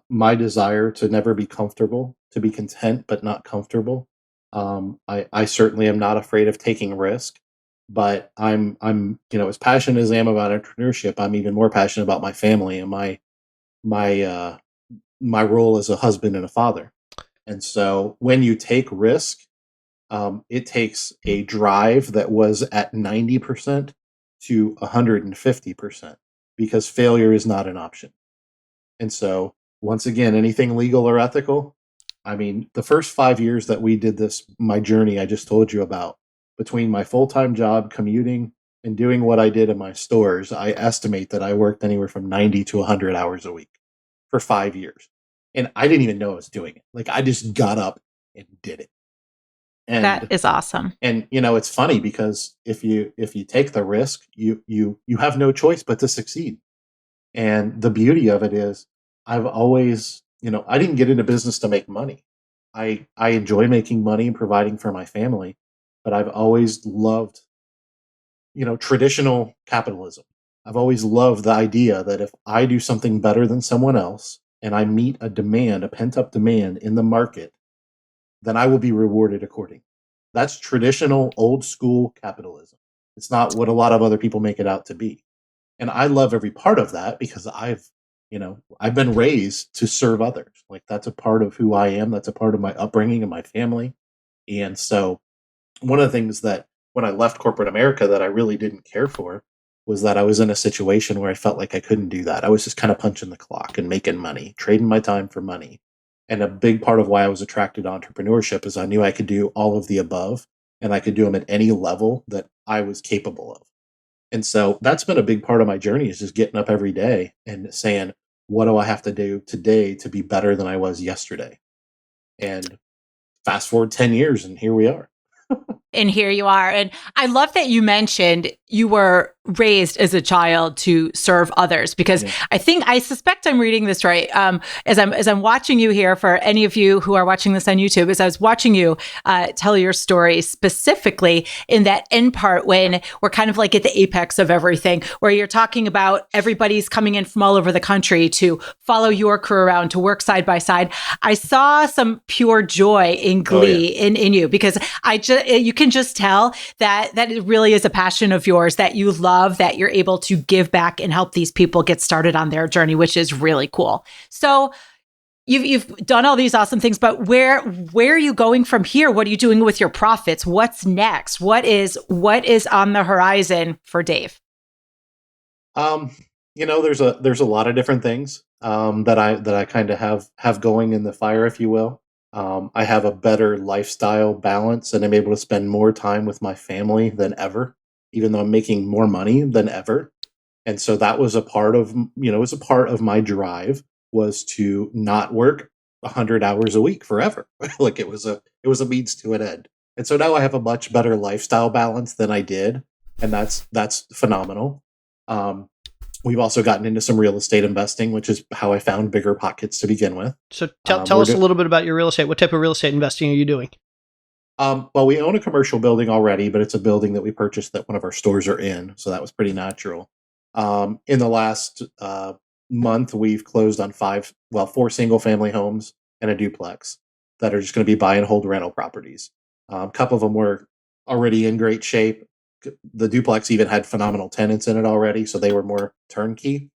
my desire to never be comfortable, to be content but not comfortable. I certainly am not afraid of taking risk, but I'm as passionate as I am about entrepreneurship, I'm even more passionate about my family and my role as a husband and a father. And so when you take risk, it takes a drive that was at 90% to 150% because failure is not an option. And so once again, anything legal or ethical, I mean, the first 5 years that we did this, my journey I just told you about, between my full-time job, commuting, and doing what I did in my stores, I estimate that I worked anywhere from 90 to 100 hours a week for 5 years. And I didn't even know I was doing it. I just got up and did it. And that is awesome. And it's funny because if you take the risk, you have no choice but to succeed. And the beauty of it is, I've always, I didn't get into business to make money. I enjoy making money and providing for my family, but I've always loved, traditional capitalism. I've always loved the idea that if I do something better than someone else and I meet a pent-up demand in the market, then I will be rewarded accordingly. That's traditional, old school capitalism. It's not what a lot of other people make it out to be. And I love every part of that because I've been raised to serve others. That's a part of who I am. That's a part of my upbringing and my family. And so one of the things that when I left corporate America that I really didn't care for was that I was in a situation where I felt like I couldn't do that. I was just kind of punching the clock and making money, trading my time for money. And a big part of why I was attracted to entrepreneurship is I knew I could do all of the above, and I could do them at any level that I was capable of. And so that's been a big part of my journey, is just getting up every day and saying, what do I have to do today to be better than I was yesterday? And fast forward 10 years and here we are. And here you are. And I love that you mentioned you were raised as a child to serve others, because I suspect I'm reading this right. As I'm watching you here, for any of you who are watching this on YouTube, as I was watching you tell your story, specifically in that end part when we're kind of like at the apex of everything, where you're talking about everybody's coming in from all over the country to follow your crew around, to work side by side. I saw some pure joy and glee in you, because you can just tell that it really is a passion of yours, that you love, that you're able to give back and help these people get started on their journey, which is really cool. So you've done all these awesome things, but where are you going from here? What are you doing with your profits? What's next? What is on the horizon for Dave? There's a lot of different things that I kind of have going in the fire, if you will. I have a better lifestyle balance, and I'm able to spend more time with my family than ever, even though I'm making more money than ever. And so that was a part of, my drive, was to not work 100 hours a week forever. Like it was a means to an end. And so now I have a much better lifestyle balance than I did. And that's phenomenal. We've also gotten into some real estate investing, which is how I found BiggerPockets to begin with. So tell us a little bit about your real estate. What type of real estate investing are you doing? Well, we own a commercial building already, but it's a building that we purchased that one of our stores are in. So that was pretty natural. In the last month, we've closed on 4 single family homes and a duplex that are just going to be buy and hold rental properties. A couple of them were already in great shape. The duplex even had phenomenal tenants in it already, so they were more turnkey.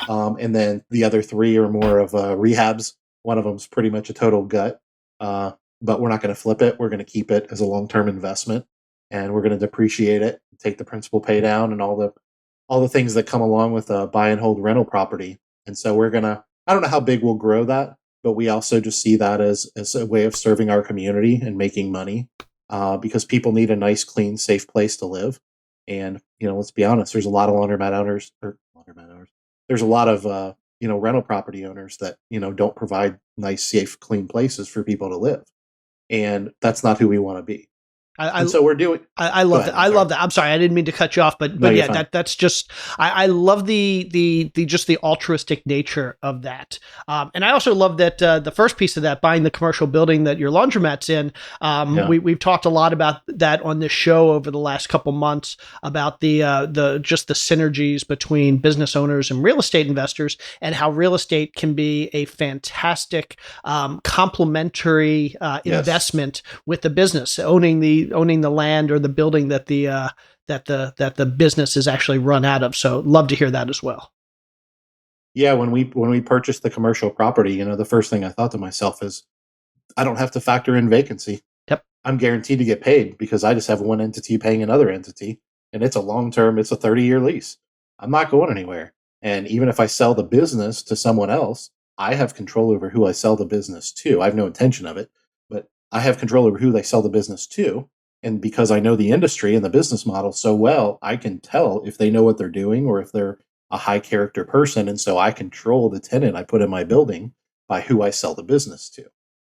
And then the other 3 are more of rehabs. One of them's pretty much a total gut, but we're not going to flip it. We're going to keep it as a long-term investment, and we're going to depreciate it, take the principal pay down, and all the things that come along with a buy and hold rental property. And so I don't know how big we'll grow that, but we also just see that as a way of serving our community and making money. Because people need a nice, clean, safe place to live. And, let's be honest, there's a lot of laundromat owners. There's a lot of, rental property owners that, don't provide nice, safe, clean places for people to live. And that's not who we want to be. So we're doing. I love that. I love that. I'm sorry, I didn't mean to cut you off, but yeah, that's just. I love the just the altruistic nature of that, and I also love that the first piece of that, buying the commercial building that your laundromat's in. We've talked a lot about that on this show over the last couple months, about the synergies between business owners and real estate investors, and how real estate can be a fantastic complementary investment with the business, owning the land or the building that the business is actually run out of. So love to hear that as well. Yeah, when we purchased the commercial property, the first thing I thought to myself is, I don't have to factor in vacancy. Yep. I'm guaranteed to get paid because I just have one entity paying another entity, and it's a long-term, it's a 30-year lease. I'm not going anywhere. And even if I sell the business to someone else, I have control over who I sell the business to. I have no intention of it, but I have control over who they sell the business to. And because I know the industry and the business model so well, I can tell if they know what they're doing or if they're a high character person. And so I control the tenant I put in my building by who I sell the business to.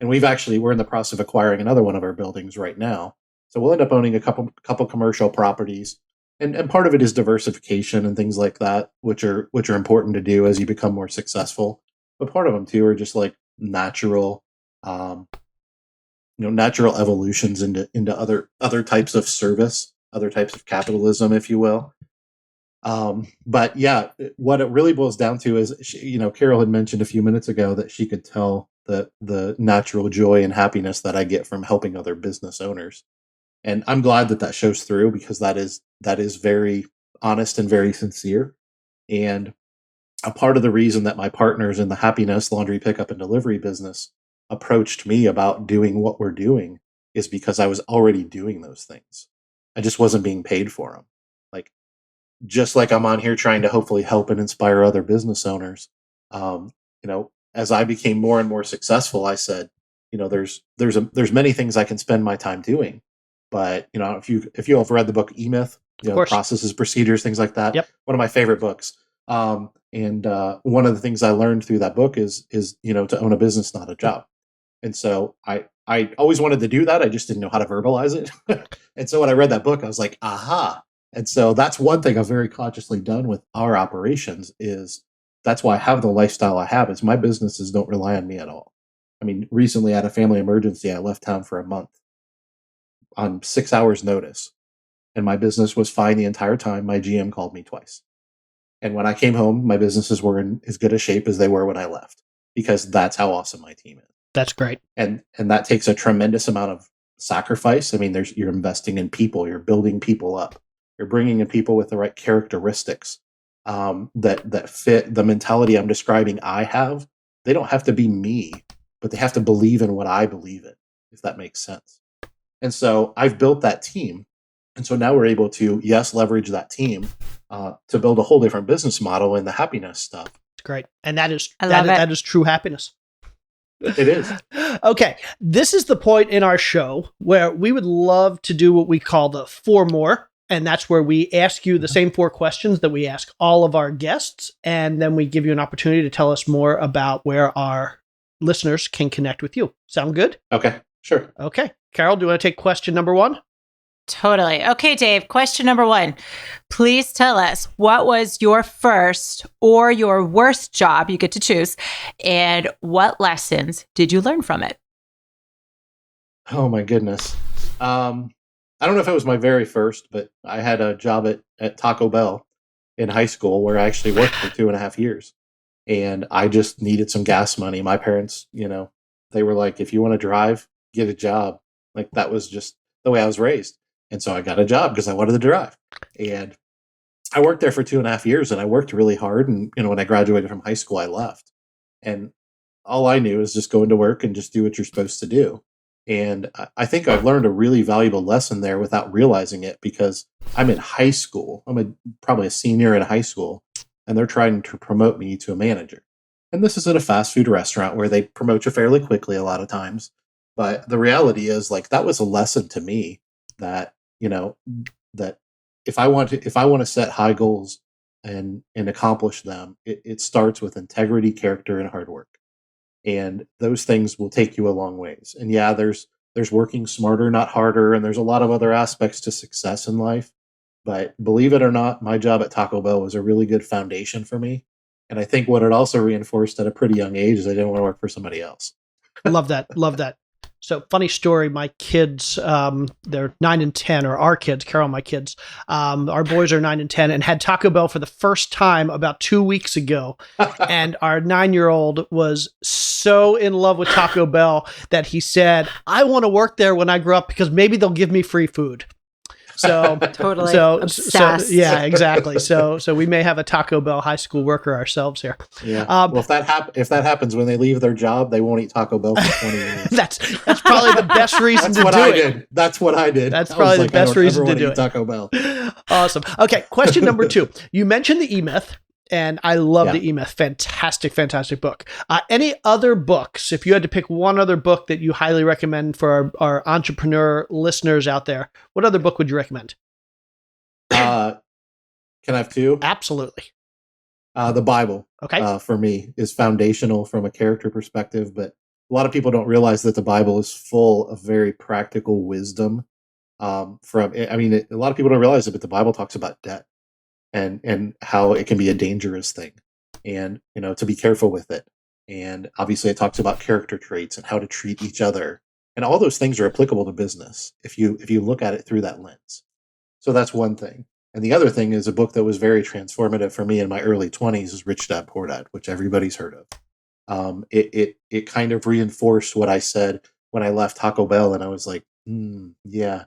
And we're in the process of acquiring another one of our buildings right now. So we'll end up owning a couple commercial properties. And part of it is diversification and things like that, which are important to do as you become more successful. But part of them too are just like natural natural evolutions into other types of service, other types of capitalism, if you will. But yeah, what it really boils down to is, Carol had mentioned a few minutes ago that she could tell the natural joy and happiness that I get from helping other business owners. And I'm glad that shows through, because that is very honest and very sincere. And a part of the reason that my partners in the happiness laundry pickup and delivery business approached me about doing what we're doing is because I was already doing those things. I just wasn't being paid for them. Like, just like I'm on here trying to hopefully help and inspire other business owners, as I became more and more successful, I said, there's many things I can spend my time doing, but if you have read the book E-Myth, Of course. processes, procedures, things like that. Yep. One of my favorite books. And one of the things I learned through that book is to own a business, not a job. And so I always wanted to do that. I just didn't know how to verbalize it. And so when I read that book, I was like, aha. And so that's one thing I've very consciously done with our operations is that's why I have the lifestyle I have is my businesses don't rely on me at all. I mean, recently I had a family emergency. I left town for a month on 6 hours notice. And my business was fine the entire time. My GM called me twice. And when I came home, my businesses were in as good a shape as they were when I left, because that's how awesome my team is. That's great. And that takes a tremendous amount of sacrifice. I mean, you're investing in people, you're building people up, you're bringing in people with the right characteristics that fit the mentality I'm describing I have. They don't have to be me, but they have to believe in what I believe in, if that makes sense. And so I've built that team. And so now we're able to, leverage that team to build a whole different business model in the happiness stuff. It's great. And that is true happiness. It is. Okay. This is the point in our show where we would love to do what we call the 4 more. And that's where we ask you the same 4 questions that we ask all of our guests. And then we give you an opportunity to tell us more about where our listeners can connect with you. Sound good? Okay. Sure. Okay. Carol, do you want to take question number 1? Totally. Okay, Dave, question number 1. Please tell us, what was your first or your worst job? You get to choose. And what lessons did you learn from it? Oh, my goodness. I don't know if it was my very first, but I had a job at Taco Bell in high school where I actually worked for 2.5 years. And I just needed some gas money. My parents, they were like, if you want to drive, get a job. Like that was just the way I was raised. And so I got a job because I wanted to drive. And I worked there for 2.5 years and I worked really hard. And, when I graduated from high school, I left. And all I knew is just go into work and just do what you're supposed to do. And I think I've learned a really valuable lesson there without realizing it, because I'm in high school. I'm probably a senior in high school, and they're trying to promote me to a manager. And this is at a fast food restaurant where they promote you fairly quickly a lot of times. But the reality is, like, that was a lesson to me that, that if I want to set high goals and accomplish them, it starts with integrity, character, and hard work. And those things will take you a long ways. And yeah, there's working smarter, not harder. And there's a lot of other aspects to success in life. But believe it or not, my job at Taco Bell was a really good foundation for me. And I think what it also reinforced at a pretty young age is I didn't want to work for somebody else. Love that. Love that. So funny story, my kids, they're 9 and 10, or our kids, Carol and my kids, our boys are 9 and 10, and had Taco Bell for the first time about 2 weeks ago. And our 9-year-old was so in love with Taco Bell that he said, I want to work there when I grow up because maybe they'll give me free food. So totally obsessed. Yeah, exactly. So we may have a Taco Bell high school worker ourselves here. Yeah. Well, if that happens when they leave their job, they won't eat Taco Bell for 20 years. That's probably the best reason to do it. That's what I did. That's probably the best reason to do it. Taco Bell. Awesome. Okay. Question number 2. You mentioned the E-Myth. And I love the E-Myth. Fantastic, fantastic book. Any other books, if you had to pick one other book that you highly recommend for our entrepreneur listeners out there, what other book would you recommend? Can I have 2? Absolutely. The Bible, for me, is foundational from a character perspective. But a lot of people don't realize that the Bible is full of very practical wisdom. A lot of people don't realize it, but the Bible talks about debt. And how it can be a dangerous thing, and to be careful with it. And obviously it talks about character traits and how to treat each other, and all those things are applicable to business if you look at it through that lens. So that's one thing. And the other thing is a book that was very transformative for me in my early 20s is Rich Dad Poor Dad, which everybody's heard of. It kind of reinforced what I said when I left Taco Bell, and I was like, yeah,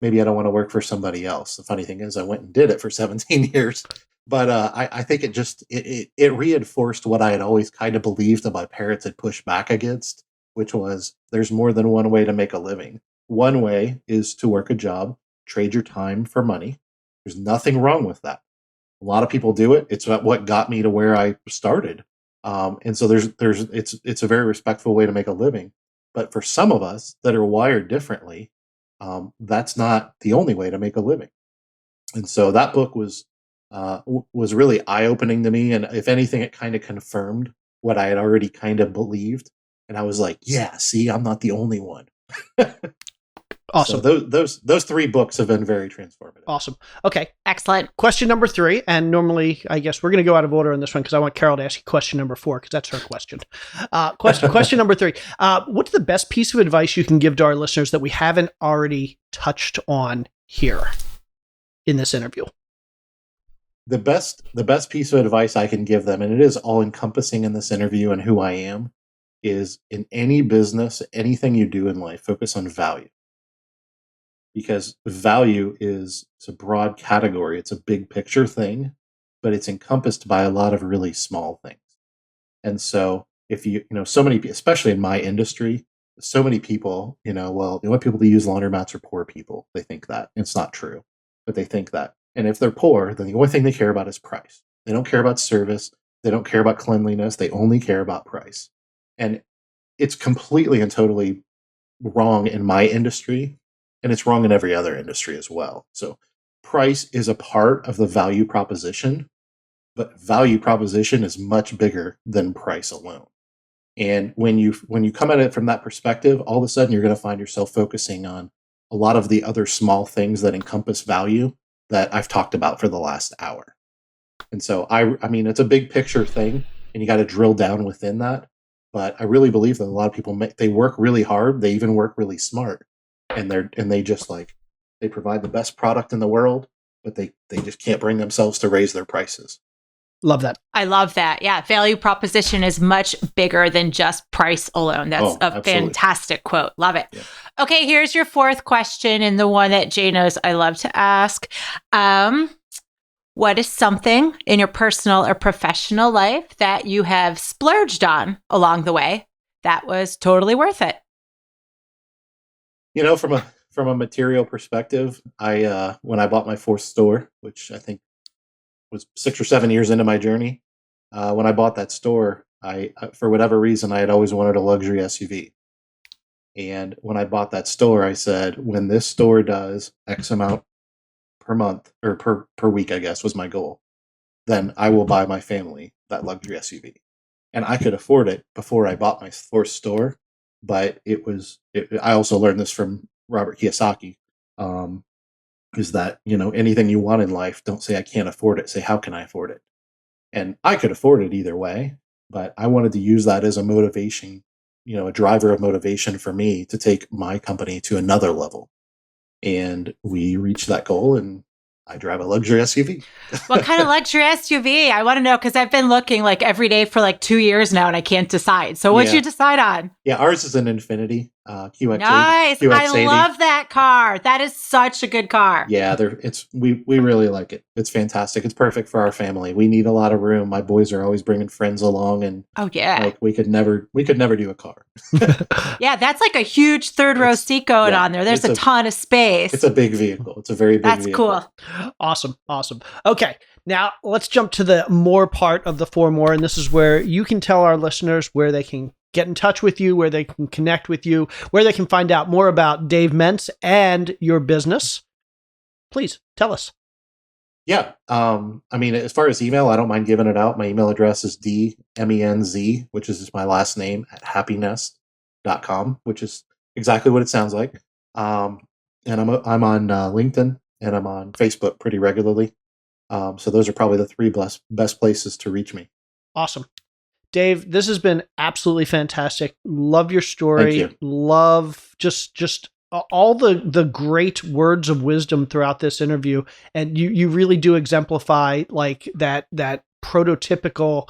maybe I don't want to work for somebody else. The funny thing is I went and did it for 17 years. But I think it reinforced what I had always kind of believed that my parents had pushed back against, which was there's more than one way to make a living. One way is to work a job, trade your time for money. There's nothing wrong with that. A lot of people do it. It's what got me to where I started. And so it's a very respectful way to make a living. But for some of us that are wired differently, that's not the only way to make a living. And so that book was really eye-opening to me. And if anything, it kind of confirmed what I had already kind of believed. And I was like, yeah, see, I'm not the only one. Awesome. So those 3 books have been very transformative. Awesome. Okay. Excellent. Question number 3, and normally, I guess we're going to go out of order on this one because I want Carol to ask you question number 4 because that's her question. Question number 3. What's the best piece of advice you can give to our listeners that we haven't already touched on here in this interview? The best piece of advice I can give them, and it is all encompassing in this interview and who I am, is in any business, anything you do in life, focus on value. Because value it's a broad category. It's a big picture thing, but it's encompassed by a lot of really small things. And so if so many, especially in my industry, so many people, well, you want people to use laundromats are poor people. They think that. It's not true, but they think that. And if they're poor, then the only thing they care about is price. They don't care about service. They don't care about cleanliness. They only care about price. And it's completely and totally wrong in my industry. And it's wrong in every other industry as well. So price is a part of the value proposition, but value proposition is much bigger than price alone. And when you come at it from that perspective, all of a sudden you're going to find yourself focusing on a lot of the other small things that encompass value that I've talked about for the last hour. And so I mean, it's a big picture thing and you got to drill down within that. But I really believe that a lot of people, they work really hard. They even work really smart. And they just they provide the best product in the world, but they just can't bring themselves to raise their prices. Love that. I love that. Yeah. Value proposition is much bigger than just price alone. That's a absolutely. Fantastic quote. Love it. Yeah. Okay. Here's your 4th question, and the one that Jay knows I love to ask. What is something in your personal or professional life that you have splurged on along the way that was totally worth it? From a material perspective, I when I bought my 4th store, which I think was 6 or 7 years into my journey, when I bought that store, I for whatever reason I had always wanted a luxury SUV. And when I bought that store, I said, when this store does X amount per month or per week, I guess was my goal, then I will buy my family that luxury SUV. And I could afford it before I bought my 4th store. But I also learned this from Robert Kiyosaki, is that, anything you want in life, don't say I can't afford it, say how can I afford it? And I could afford it either way, but I wanted to use that as a motivation, a driver of motivation for me to take my company to another level. And we reached that goal, and I drive a luxury SUV. What kind of luxury SUV? I want to know, because I've been looking every day for 2 years now and I can't decide. So what'd you decide on? Yeah, ours is an Infiniti QX80. Nice. I love that car. That is such a good car. Yeah, we really like it. It's fantastic. It's perfect for our family. We need a lot of room. My boys are always bringing friends along, and oh yeah, we could never do a car. Yeah, that's a huge 3rd row seat going on there. There's a ton of space. It's a big vehicle. It's a very big vehicle. That's cool. Awesome. Okay, now let's jump to the more part of the 4 more, and this is where you can tell our listeners where they can get in touch with you, where they can connect with you, where they can find out more about Dave Menz and your business. Please tell us. Yeah. As far as email, I don't mind giving it out. My email address is dmenz, which is just my last name, at happiness.com, which is exactly what it sounds like. And I'm on LinkedIn, and I'm on Facebook pretty regularly. So those are probably the 3 best places to reach me. Awesome. Dave, this has been absolutely fantastic. Love your story. Thank you. Love just all the great words of wisdom throughout this interview. And you really do exemplify that prototypical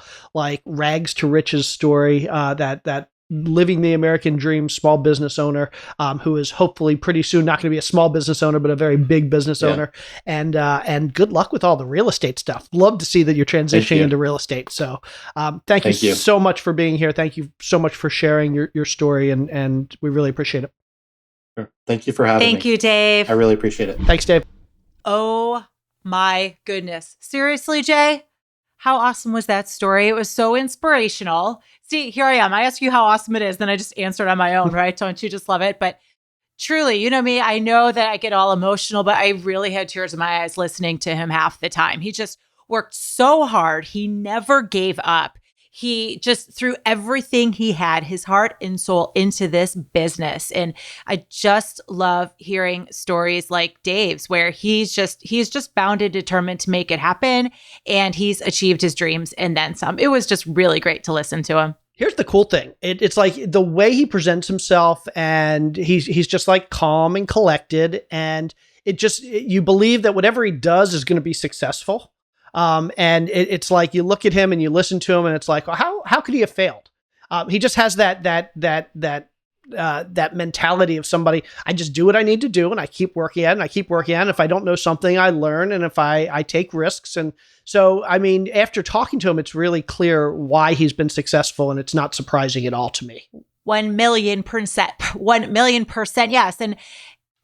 rags to riches story, that living the American dream small business owner, who is hopefully pretty soon not going to be a small business owner, but a very big business owner. And good luck with all the real estate stuff. Love to see that you're transitioning into real estate. So thank you so much for being here. Thank you so much for sharing your story, and we really appreciate it. Sure. Thank you for having me. Thank you, Dave. I really appreciate it. Thanks, Dave. Oh My goodness. Seriously, Jay? How awesome was that story? It was so inspirational. See, here I am. I ask you how awesome it is, then I just answered on my own, right? Don't you just love it? But truly, you know me, I know that I get all emotional, but I really had tears in my eyes listening to him half the time. He just worked so hard. He never gave up. He just threw everything he had, his heart and soul, into this business. And I just love hearing stories like Dave's, where he's just bound and determined to make it happen. And he's achieved his dreams and then some. It was just really great to listen to him. Here's the cool thing. It's like the way he presents himself, and he's just like calm and collected. And you believe that whatever he does is going to be successful. And it's like you look at him and you listen to him, and it's like, well, how could he have failed? He just has that mentality of somebody. I just do what I need to do, and I keep working at it, and I keep working at it. If I don't know something, I learn, and if I take risks. And so, I mean, after talking to him, it's really clear why he's been successful, and it's not surprising at all to me. 1,000,000%, 1,000,000%, yes. And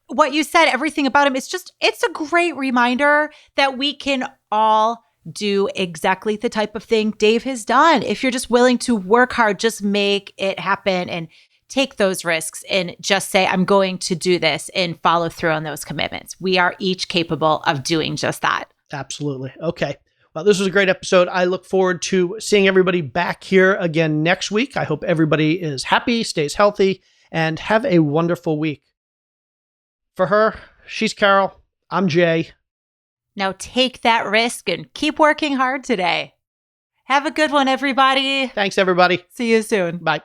what you said, everything about him, it's a great reminder that we can all do exactly the type of thing Dave has done. If you're just willing to work hard, just make it happen and take those risks and just say, I'm going to do this, and follow through on those commitments. We are each capable of doing just that. Absolutely. Okay. Well, this was a great episode. I look forward to seeing everybody back here again next week. I hope everybody is happy, stays healthy, and have a wonderful week. For her, she's Carol. I'm Jay. Now take that risk and keep working hard today. Have a good one, everybody. Thanks, everybody. See you soon. Bye.